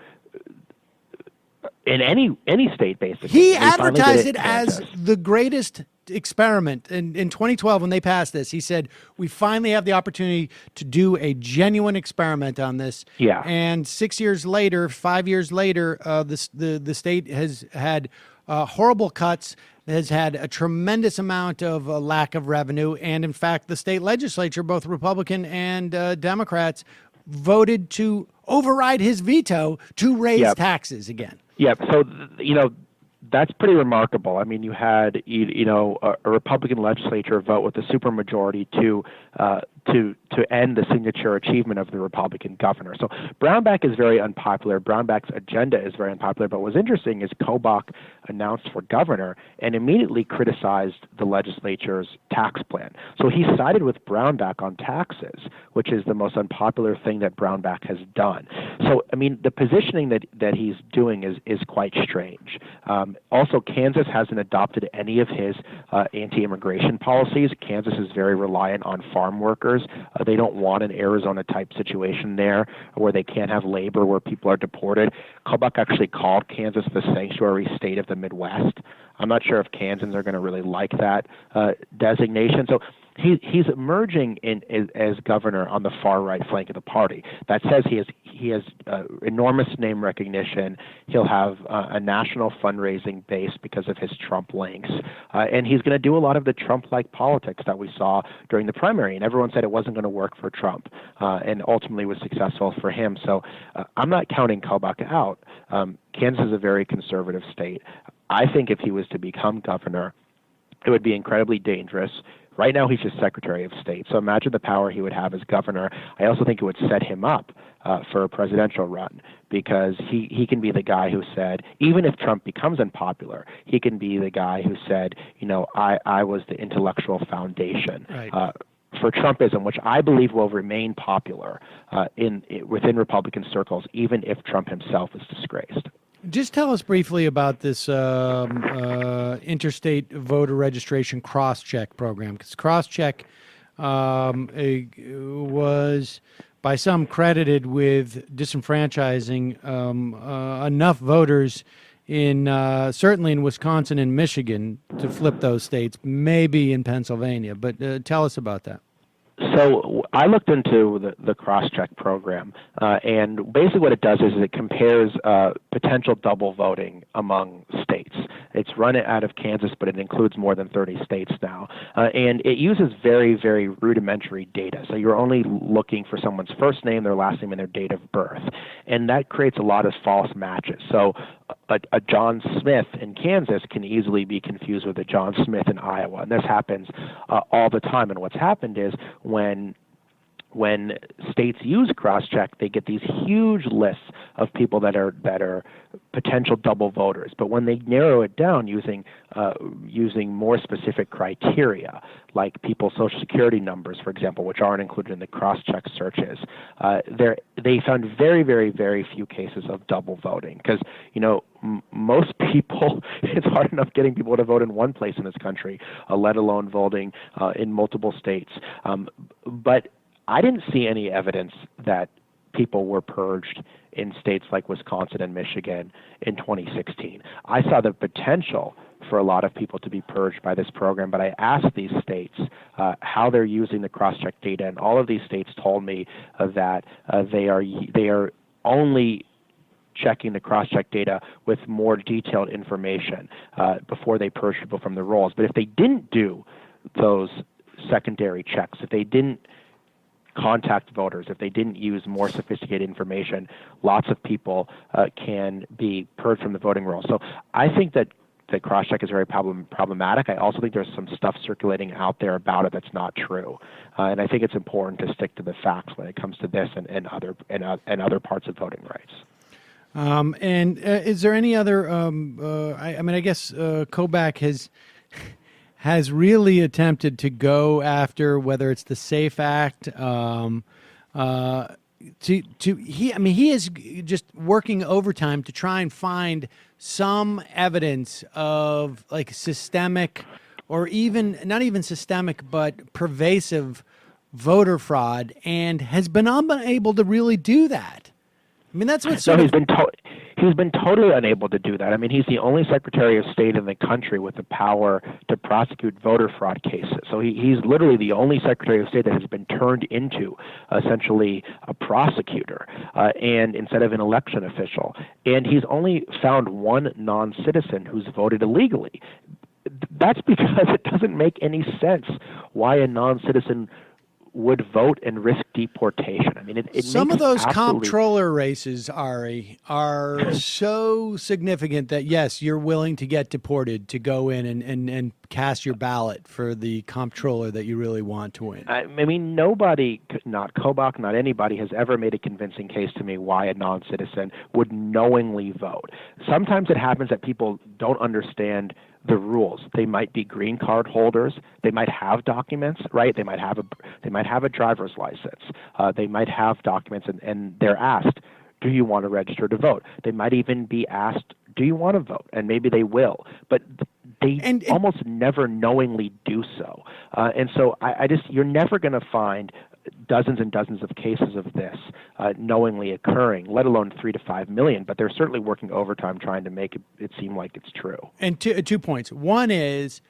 in any state, basically. He advertised it as the greatest experiment in 2012 when they passed this. He said, we finally have the opportunity to do a genuine experiment on this. Yeah. And 5 years later, the state has had horrible cuts, has had a tremendous amount of lack of revenue. And in fact, the state legislature, both Republican and Democrats, voted to override his veto to raise taxes again. Yeah. So, that's pretty remarkable. I mean, you had, a Republican legislature vote with a supermajority to end the signature achievement of the Republican governor. So Brownback is very unpopular. Brownback's agenda is very unpopular. But what's interesting is Kobach announced for governor and immediately criticized the legislature's tax plan. So he sided with Brownback on taxes, which is the most unpopular thing that Brownback has done. So, I mean, the positioning that he's doing is quite strange. Also, Kansas hasn't adopted any of his anti-immigration policies. Kansas is very reliant on farm workers. They don't want an Arizona-type situation there where they can't have labor, where people are deported. Kobach actually called Kansas the sanctuary state of the Midwest. I'm not sure if Kansans are going to really like that designation. So he's emerging as governor on the far right flank of the party. That says he has enormous name recognition. He'll have a national fundraising base because of his Trump links, and he's going to do a lot of the Trump-like politics that we saw during the primary. And everyone said it wasn't going to work for Trump, and ultimately was successful for him. So I'm not counting Kobach out. Kansas is a very conservative state. I think if he was to become governor, it would be incredibly dangerous. Right now, he's just Secretary of State. So imagine the power he would have as governor. I also think it would set him up for a presidential run, because he can be the guy who said, even if Trump becomes unpopular, he can be the guy who said, I was the intellectual foundation. Right. For Trumpism, which I believe will remain popular within Republican circles, even if Trump himself is disgraced. Just tell us briefly about this interstate voter registration cross-check program, because cross-check was by some credited with disenfranchising enough voters certainly in Wisconsin and Michigan to flip those states, maybe in Pennsylvania. But tell us about that. So I looked into the cross-check program, and basically what it does is it compares potential double voting among states. It's run out of Kansas, but it includes more than 30 states now. And it uses very, very rudimentary data. So you're only looking for someone's first name, their last name, and their date of birth. And that creates a lot of false matches. So a John Smith in Kansas can easily be confused with a John Smith in Iowa. And this happens all the time. And what's happened is when states use cross-check, they get these huge lists of people that are potential double voters. But when they narrow it down using more specific criteria, like people's Social Security numbers, for example, which aren't included in the cross-check searches, they found very, very, very few cases of double voting. Because most people, it's hard enough getting people to vote in one place in this country, let alone voting in multiple states. But I didn't see any evidence that people were purged in states like Wisconsin and Michigan in 2016. I saw the potential for a lot of people to be purged by this program, but I asked these states how they're using the cross-check data, and all of these states told me that they are only checking the cross-check data with more detailed information before they purge people from the rolls. But if they didn't do those secondary checks, if they didn't contact voters, if they didn't use more sophisticated information, lots of people can be purged from the voting rolls. So I think that the cross-check is very problematic. I also think there's some stuff circulating out there about it that's not true, and I think it's important to stick to the facts when it comes to this and other parts of voting rights. Is there any other? I guess Kobach has really attempted to go after whether it's the SAFE Act. He is just working overtime to try and find some evidence of like systemic, or even not even systemic, but pervasive voter fraud, and has been unable to really do that. I mean, that's what. He's been totally unable to do that. I mean, he's the only Secretary of State in the country with the power to prosecute voter fraud cases. So he's literally the only Secretary of State that has been turned into essentially a prosecutor and instead of an election official. And he's only found one non-citizen who's voted illegally. That's because it doesn't make any sense why a non-citizen would vote and risk deportation. I mean, some makes of those absolutely... comptroller races, Ari, are so significant that, yes, you're willing to get deported to go in and cast your ballot for the comptroller that you really want to win. I mean, nobody, not Kobach, not anybody, has ever made a convincing case to me why a non-citizen would knowingly vote. Sometimes it happens that people don't understand the rules. They might be green card holders. They might have documents, right? They might have a driver's license. They might have documents, and they're asked, do you want to register to vote? They might even be asked, do you want to vote? And maybe they will, but they almost never knowingly do so. And so you're never going to find dozens and dozens of cases of this knowingly occurring, let alone 3 to 5 million. But they're certainly working overtime trying to make it seem like it's true. And 2 points. One is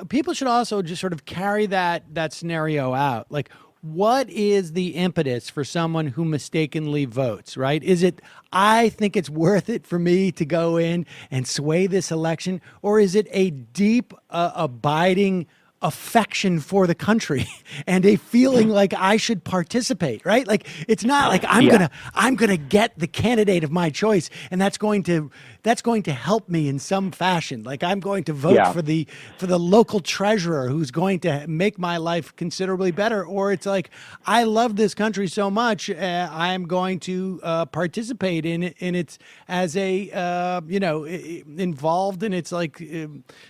people should also just sort of carry that scenario out. Like, what is the impetus for someone who mistakenly votes, right? Is it, I think it's worth it for me to go in and sway this election? Or is it a deep, abiding affection for the country and a feeling like I should participate, right? Like, it's not like I'm gonna get the candidate of my choice, and that's going to help me in some fashion. Like, I'm going to vote for the local treasurer who's going to make my life considerably better. Or it's like, I love this country so much, I'm going to participate in its as a involved in its like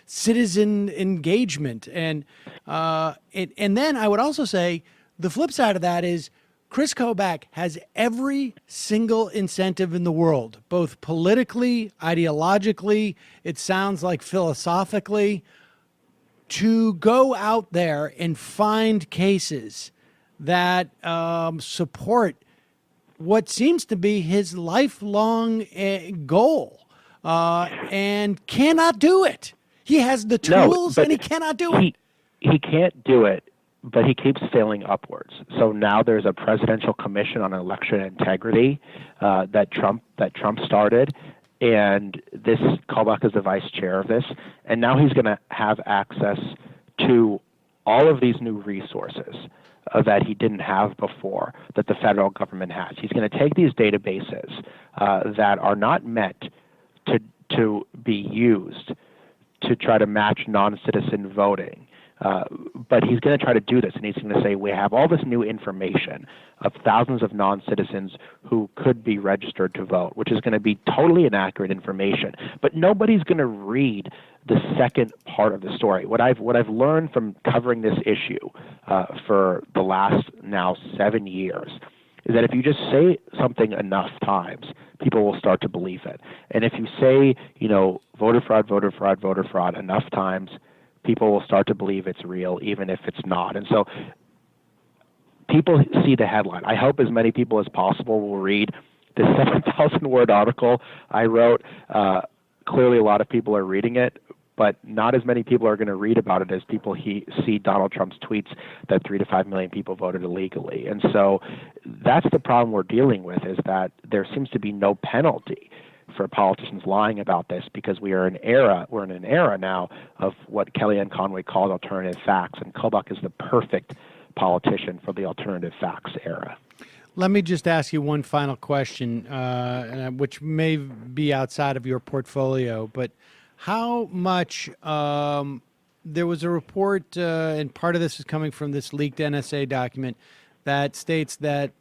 citizen engagement. And then I would also say the flip side of that is Kris Kobach has every single incentive in the world, both politically, ideologically, it sounds like philosophically, to go out there and find cases that support what seems to be his lifelong goal and cannot do it. He has the tools and he cannot do it. He can't do it, but he keeps failing upwards. So now there's a presidential commission on election integrity that Trump started, and this Kobach is the vice chair of this, and now he's going to have access to all of these new resources that he didn't have before, that the federal government has. He's going to take these databases that are not meant to be used to try to match non-citizen voting. But he's going to try to do this, and he's going to say, we have all this new information of thousands of non-citizens who could be registered to vote, which is going to be totally inaccurate information. But nobody's going to read the second part of the story. What I've learned from covering this issue for the last now 7 years is that if you just say something enough times, people will start to believe it. And if you say, voter fraud enough times, people will start to believe it's real, even if it's not. And so people see the headline. I hope as many people as possible will read the 7,000-word article I wrote. Clearly, a lot of people are reading it, but not as many people are going to read about it as people see Donald Trump's tweets that 3 to 5 million people voted illegally. And so that's the problem we're dealing with, is that there seems to be no penalty for politicians lying about this, because we're in an era now of what Kellyanne Conway called alternative facts, and Kobach is the perfect politician for the alternative facts era. Let me just ask you one final question, which may be outside of your portfolio, but how much there was a report, and part of this is coming from this leaked NSA document, that states that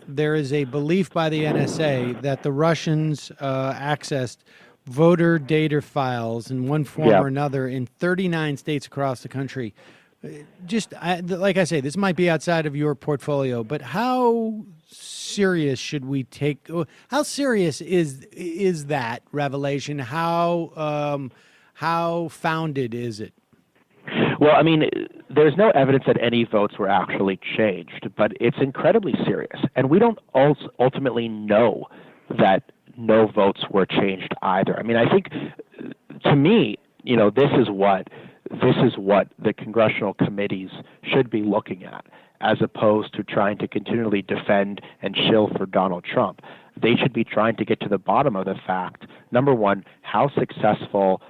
there is a belief by the NSA that the Russians accessed voter data files in one form or another in 39 states across the country. Like I say, this might be outside of your portfolio, but how serious should we take? How serious is that revelation? How founded is it? Well, I mean, there's no evidence that any votes were actually changed, but it's incredibly serious. And we don't ultimately know that no votes were changed either. I mean, I think, to me, this is what the congressional committees should be looking at, as opposed to trying to continually defend and shill for Donald Trump. They should be trying to get to the bottom of the fact, number one, how successful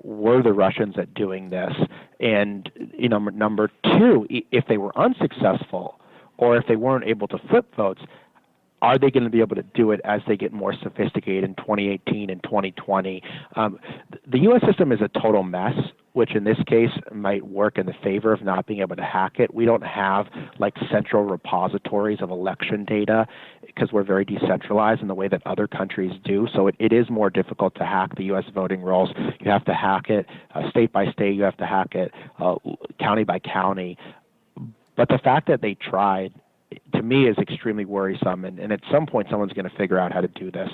were the Russians at doing this? And number two, if they were unsuccessful or if they weren't able to flip votes, are they going to be able to do it as they get more sophisticated in 2018 and 2020? The U.S. system is a total mess, which in this case might work in the favor of not being able to hack it. We don't have like central repositories of election data because we're very decentralized in the way that other countries do. So it is more difficult to hack the U.S. voting rolls. You have to hack it state by state. You have to hack it county by county. But the fact that they tried, to me, is extremely worrisome, and at some point someone's going to figure out how to do this.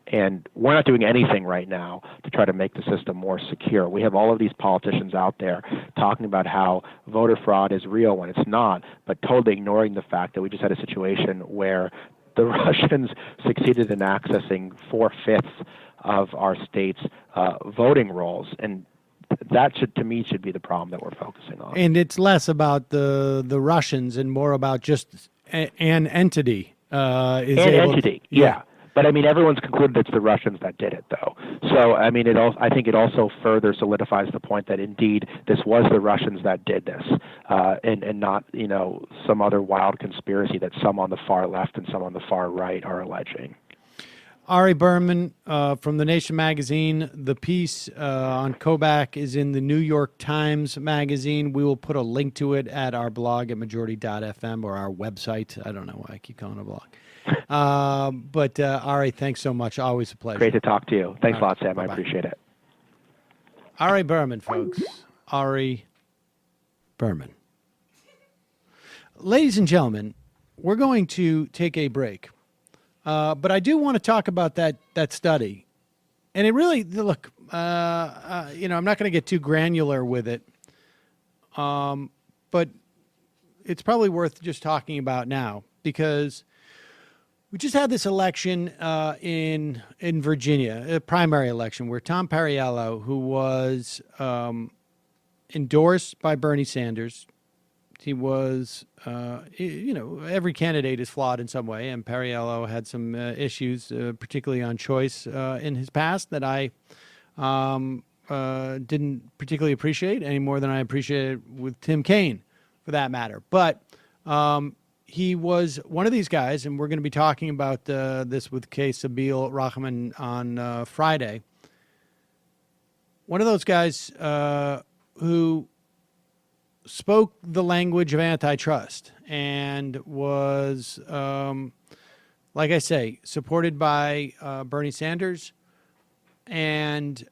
And we're not doing anything right now to try to make the system more secure. We have all of these politicians out there talking about how voter fraud is real when it's not, but totally ignoring the fact that we just had a situation where the Russians succeeded in accessing 4/5 of our state's voting rolls, and that to me should be the problem that we're focusing on. And it's less about the Russians and more about just an entity. Yeah. But I mean, everyone's concluded it's the Russians that did it, though. So I mean, I think it also further solidifies the point that indeed this was the Russians that did this, and not some other wild conspiracy that some on the far left and some on the far right are alleging. Ari Berman from The Nation magazine. The piece on Kobach is in the New York Times magazine. We will put a link to it at our blog at majority.fm or our website. I don't know why I keep calling it a blog. But Ari, thanks so much. Always a pleasure. Great to talk to you. Thanks a lot, Sam. Bye-bye. I appreciate it. Ari Berman, folks. Ari Berman. Ladies and gentlemen, we're going to take a break. But I do want to talk about that study. And it really, look, I'm not going to get too granular with it. But it's probably worth just talking about now because we just had this election in Virginia, a primary election where Tom Perriello, who was endorsed by Bernie Sanders, he was, every candidate is flawed in some way, and Perriello had some issues, particularly on choice in his past that I didn't particularly appreciate any more than I appreciated with Tim Kaine, for that matter. But he was one of these guys, and we're going to be talking about this with K. Sabil Rahman on Friday. One of those guys who spoke the language of antitrust and was, like I say, supported by Bernie Sanders and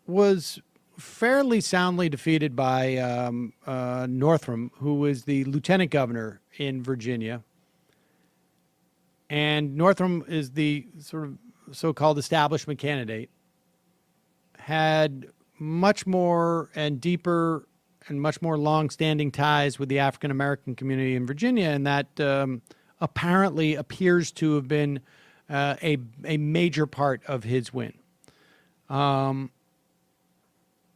was fairly soundly defeated by Northam, who was the lieutenant governor in Virginia. And Northam is the sort of so-called establishment candidate, had much more and deeper and much more long-standing ties with the African-American community in Virginia, and that apparently appears to have been a major part of his win.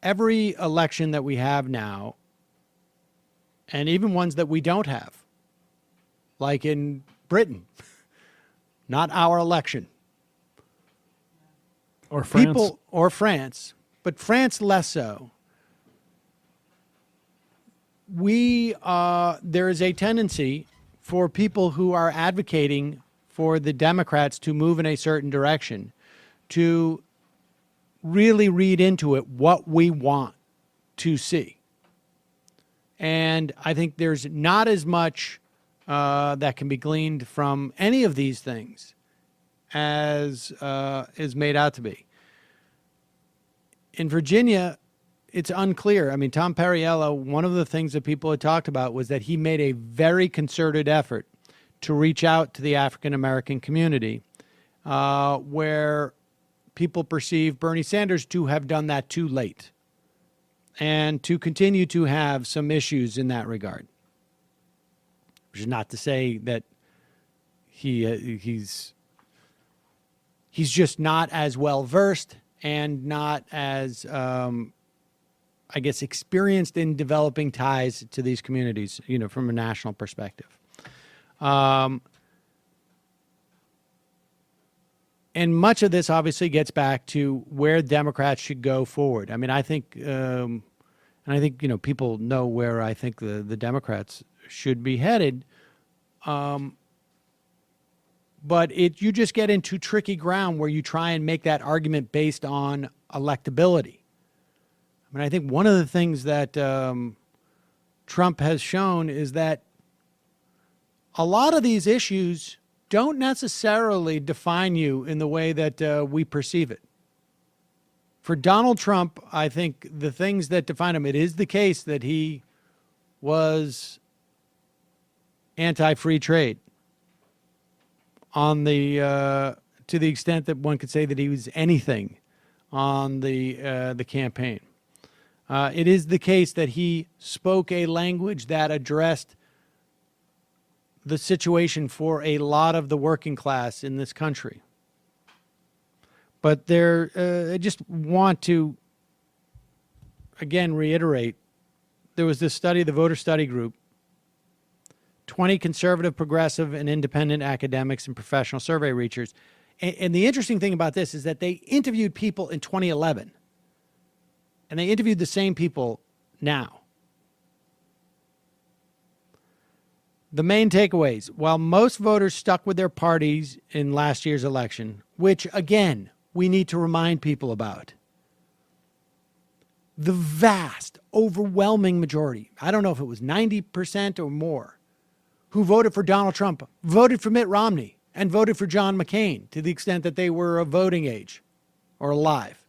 Every election that we have now, and even ones that we don't have, like in Britain, not our election. Or France. But France less so. There is a tendency for people who are advocating for the Democrats to move in a certain direction to really read into it what we want to see. And I think there's not as much that can be gleaned from any of these things as is made out to be. In Virginia, it's unclear. I mean, Tom Perriello, one of the things that people had talked about was that he made a very concerted effort to reach out to the African-American community, where people perceive Bernie Sanders to have done that too late and to continue to have some issues in that regard. Which is not to say that he's He's just not as well versed and not as, I guess, experienced in developing ties to these communities, from a national perspective. And much of this obviously gets back to where Democrats should go forward. I mean, I think, and I think, people know where I think the Democrats should be headed. But you just get into tricky ground where you try and make that argument based on electability. I mean, I think one of the things that Trump has shown is that a lot of these issues don't necessarily define you in the way that we perceive it. For Donald Trump, I think the things that define him, it is the case that he was anti-free trade on the to the extent that one could say that he was anything on the campaign. It is the case that he spoke a language that addressed the situation for a lot of the working class in this country. But I just want to, again, reiterate, there was this study, the Voter Study Group, 20 conservative, progressive, and independent academics and professional survey researchers. And the interesting thing about this is that they interviewed people in 2011, and they interviewed the same people now. The main takeaways: while most voters stuck with their parties in last year's election, which, again, we need to remind people about, the vast, overwhelming majority, I don't know if it was 90% or more, who voted for Donald Trump, voted for Mitt Romney, and voted for John McCain to the extent that they were of voting age or alive.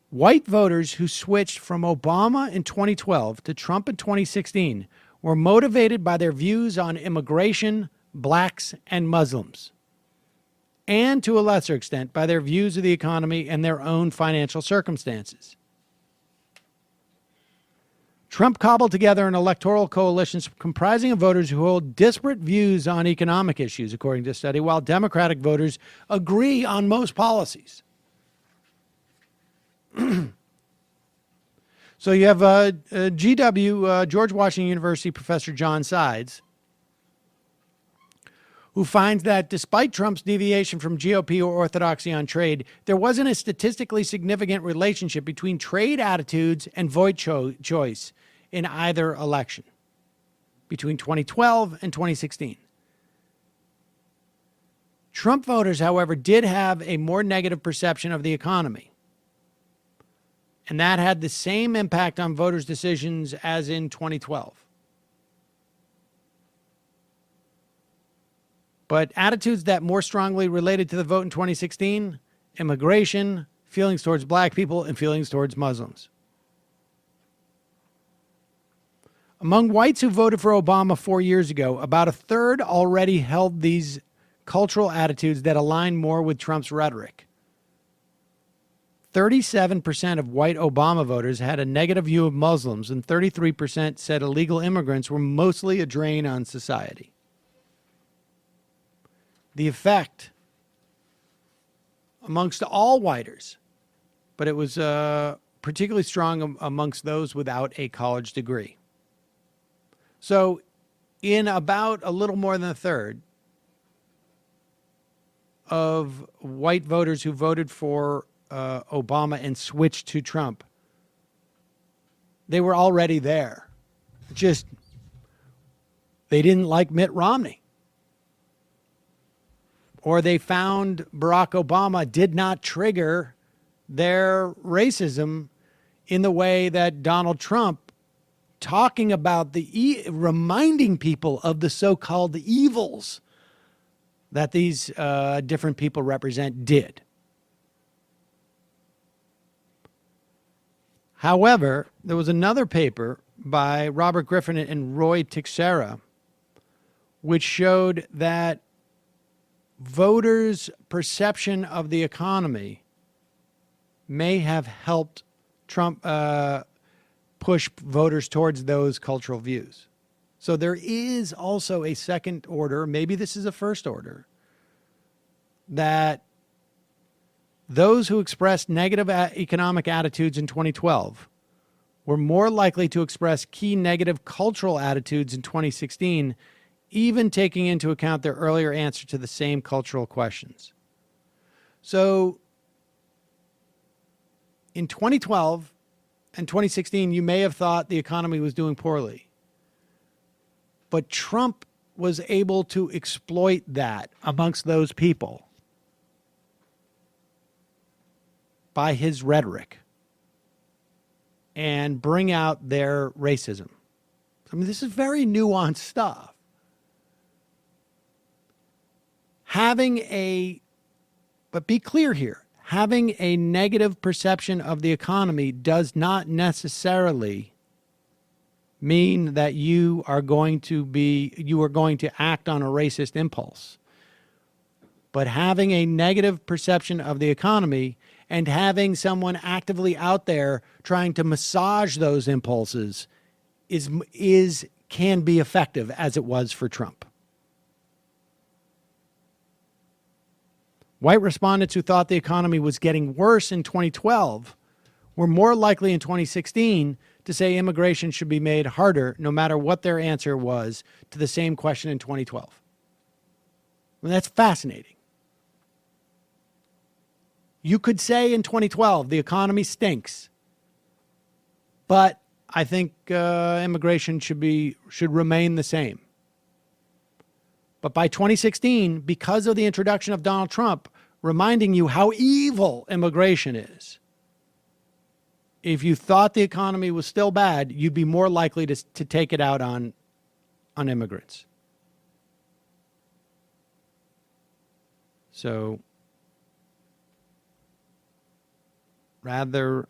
White voters who switched from Obama in 2012 to Trump in 2016 were motivated by their views on immigration, blacks, and Muslims, and to a lesser extent by their views of the economy and their own financial circumstances. Trump cobbled together an electoral coalition comprising of voters who hold disparate views on economic issues, according to the study, while Democratic voters agree on most policies. So you have GW, George Washington University professor John Sides, who finds that despite Trump's deviation from GOP or orthodoxy on trade, there wasn't a statistically significant relationship between trade attitudes and vote choice in either election between 2012 and 2016. Trump voters, however, did have a more negative perception of the economy. And that had the same impact on voters' decisions as in 2012. But attitudes that more strongly related to the vote in 2016, immigration, feelings towards black people, and feelings towards Muslims. Among whites who voted for Obama 4 years ago, about a third already held these cultural attitudes that align more with Trump's rhetoric. 37% of white Obama voters had a negative view of Muslims, and 33% said illegal immigrants were mostly a drain on society. The effect amongst all whiters, but it was particularly strong amongst those without a college degree. So in about a little more than a third of white voters who voted for Obama and switched to Trump, they were already there. Just, they didn't like Mitt Romney. Or they found Barack Obama did not trigger their racism in the way that Donald Trump, talking about reminding people of the so-called evils that these different people represent, did. However, there was another paper by Robert Griffin and Roy Teixeira which showed that voters' perception of the economy may have helped Trump push voters towards those cultural views. So there is also a second order, maybe this is a first order, that those who expressed negative economic attitudes in 2012 were more likely to express key negative cultural attitudes in 2016, even taking into account their earlier answer to the same cultural questions. So in 2012 and 2016, you may have thought the economy was doing poorly. But Trump was able to exploit that amongst those people by his rhetoric and bring out their racism. I mean, this is very nuanced stuff. But be clear here, having a negative perception of the economy does not necessarily mean that you are going to act on a racist impulse. But having a negative perception of the economy and having someone actively out there trying to massage those impulses can be effective, as it was for Trump. White respondents who thought the economy was getting worse in 2012 were more likely in 2016 to say immigration should be made harder, no matter what their answer was to the same question in 2012. I mean, that's fascinating. You could say in 2012, the economy stinks, but I think immigration should remain the same. But by 2016, because of the introduction of Donald Trump reminding you how evil immigration is, if you thought the economy was still bad, you'd be more likely to take it out on immigrants. So rather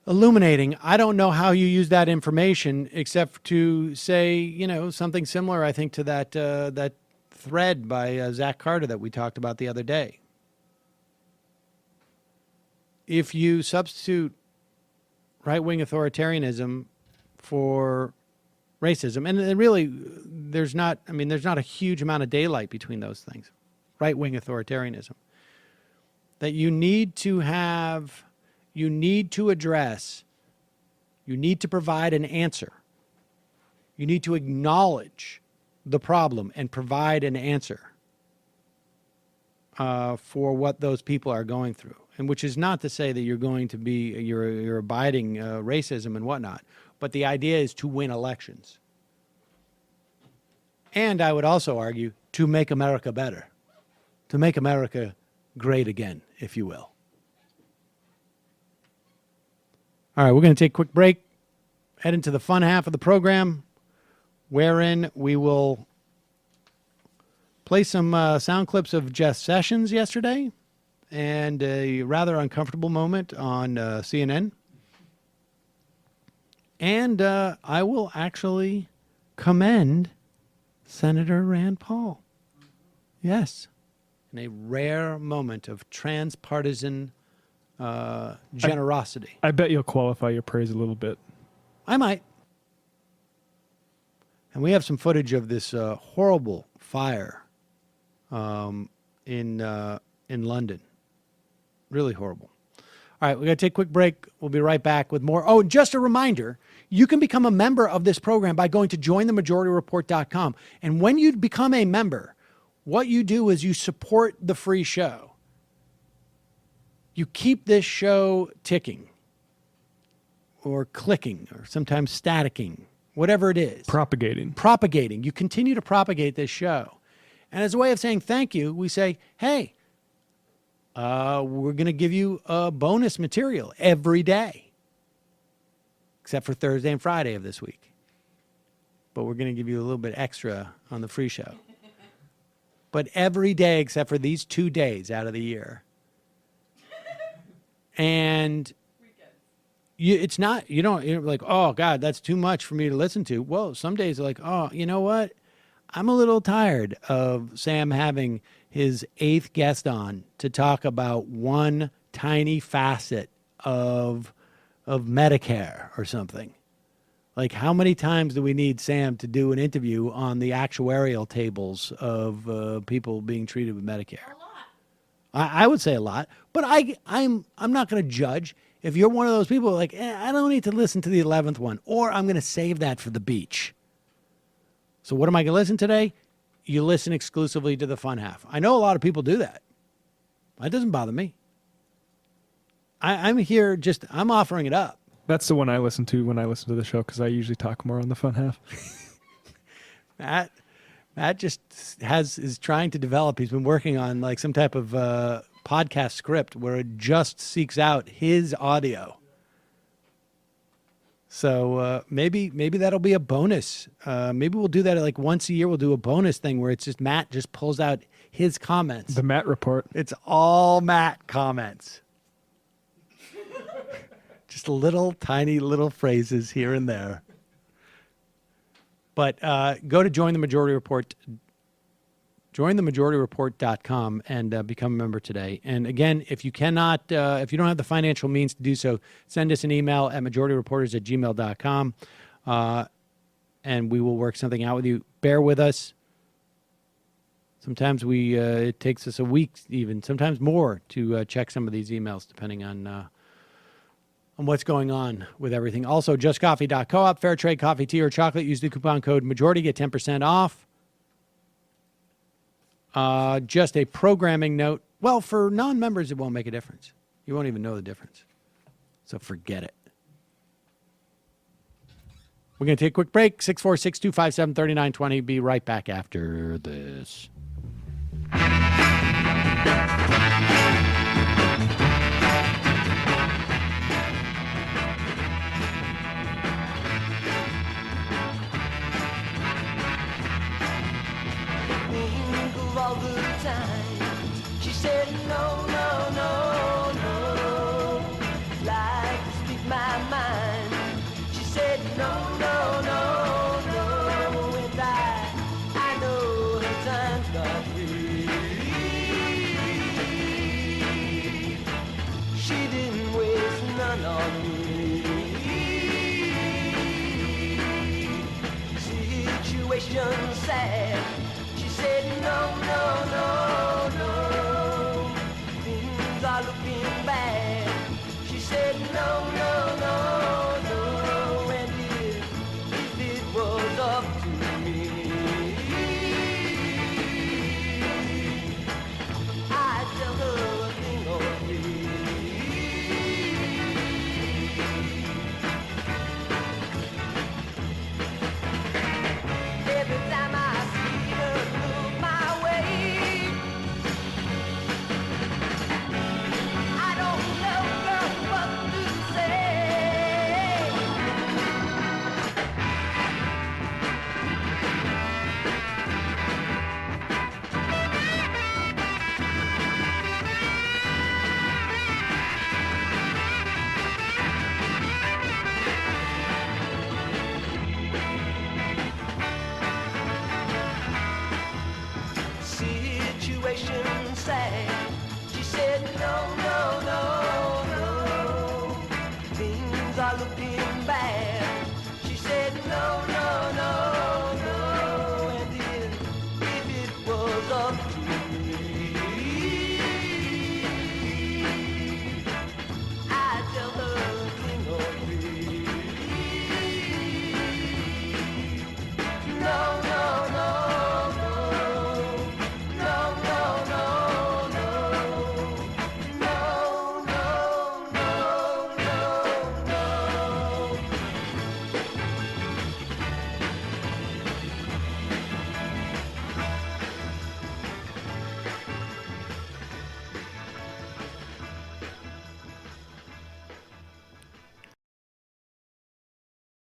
illuminating. I don't know how you use that information except to say, something similar, I think, to that thread by Zach Carter that we talked about the other day. If you substitute right-wing authoritarianism for racism, and really there's not a huge amount of daylight between those things, right-wing authoritarianism, that you need to address, you need to provide an answer. You need to acknowledge the problem and provide an answer for what those people are going through. And which is not to say that you're abiding racism and whatnot, but the idea is to win elections. And I would also argue to make America better, to make America great again, if you will. All right, we're going to take a quick break, head into the fun half of the program, wherein we will play some sound clips of Jeff Sessions yesterday and a rather uncomfortable moment on CNN. And I will actually commend Senator Rand Paul. Yes, in a rare moment of transpartisan generosity. I bet you'll qualify your praise a little bit. I might. And we have some footage of this horrible fire in London. Really horrible. All right, we're going to take a quick break. We'll be right back with more. Oh, just a reminder, you can become a member of this program by going to jointhemajorityreport.com. And when you become a member, what you do is you support the free show. You keep this show ticking or clicking or sometimes staticking, whatever it is. Propagating. You continue to propagate this show. And as a way of saying thank you, we say, hey, we're going to give you bonus material every day, except for Thursday and Friday of this week. But we're going to give you a little bit extra on the free show. But every day except for these 2 days out of the year. And you're like, oh, God, that's too much for me to listen to. Well, some days are like, oh, you know what? I'm a little tired of Sam having his 8th guest on to talk about one tiny facet of Medicare or something. Like, how many times do we need Sam to do an interview on the actuarial tables of people being treated with Medicare? A lot. I would say a lot, but I'm not going to judge. If you're one of those people like, I don't need to listen to the 11th one, or I'm going to save that for the beach. So what am I going to listen today? You listen exclusively to the fun half. I know a lot of people do that. That doesn't bother me. I'm here I'm offering it up. That's the one I listen to when I listen to the show because I usually talk more on the fun half. Matt just is trying to develop. He's been working on like some type of podcast script where it just seeks out his audio. So maybe that'll be a bonus. Maybe we'll do that like once a year. We'll do a bonus thing where it's just Matt just pulls out his comments. The Matt report. It's all Matt comments. Just tiny little phrases here and there. But go to Join the Majority Report, jointhemajorityreport.com and become a member today. And again, if you don't have the financial means to do so, send us an email at majorityreporters@gmail.com, and we will work something out with you. Bear with us. Sometimes it takes us a week, even sometimes more, to check some of these emails, depending on what's going on with everything. Also, justcoffee.coop, fair trade coffee, tea, or chocolate. Use the coupon code MAJORITY, get 10% off. Just a programming note. Well, for non-members, it won't make a difference. You won't even know the difference. So forget it. We're going to take a quick break. 646-257-3920. Be right back after this. All the time. She said no, no, no, no, like to speak my mind. She said no, no, no, no, and I know her time's not free. She didn't waste none on me. Situation sad. Said no, no, no, no, things are looking bad. She said no, no, no, no, and if it was up to me, I'd tell her a thing or three. Every time I see her my way, I don't know, girl, what to say. Situation sad. She said no, no, no, no, things are looking bad.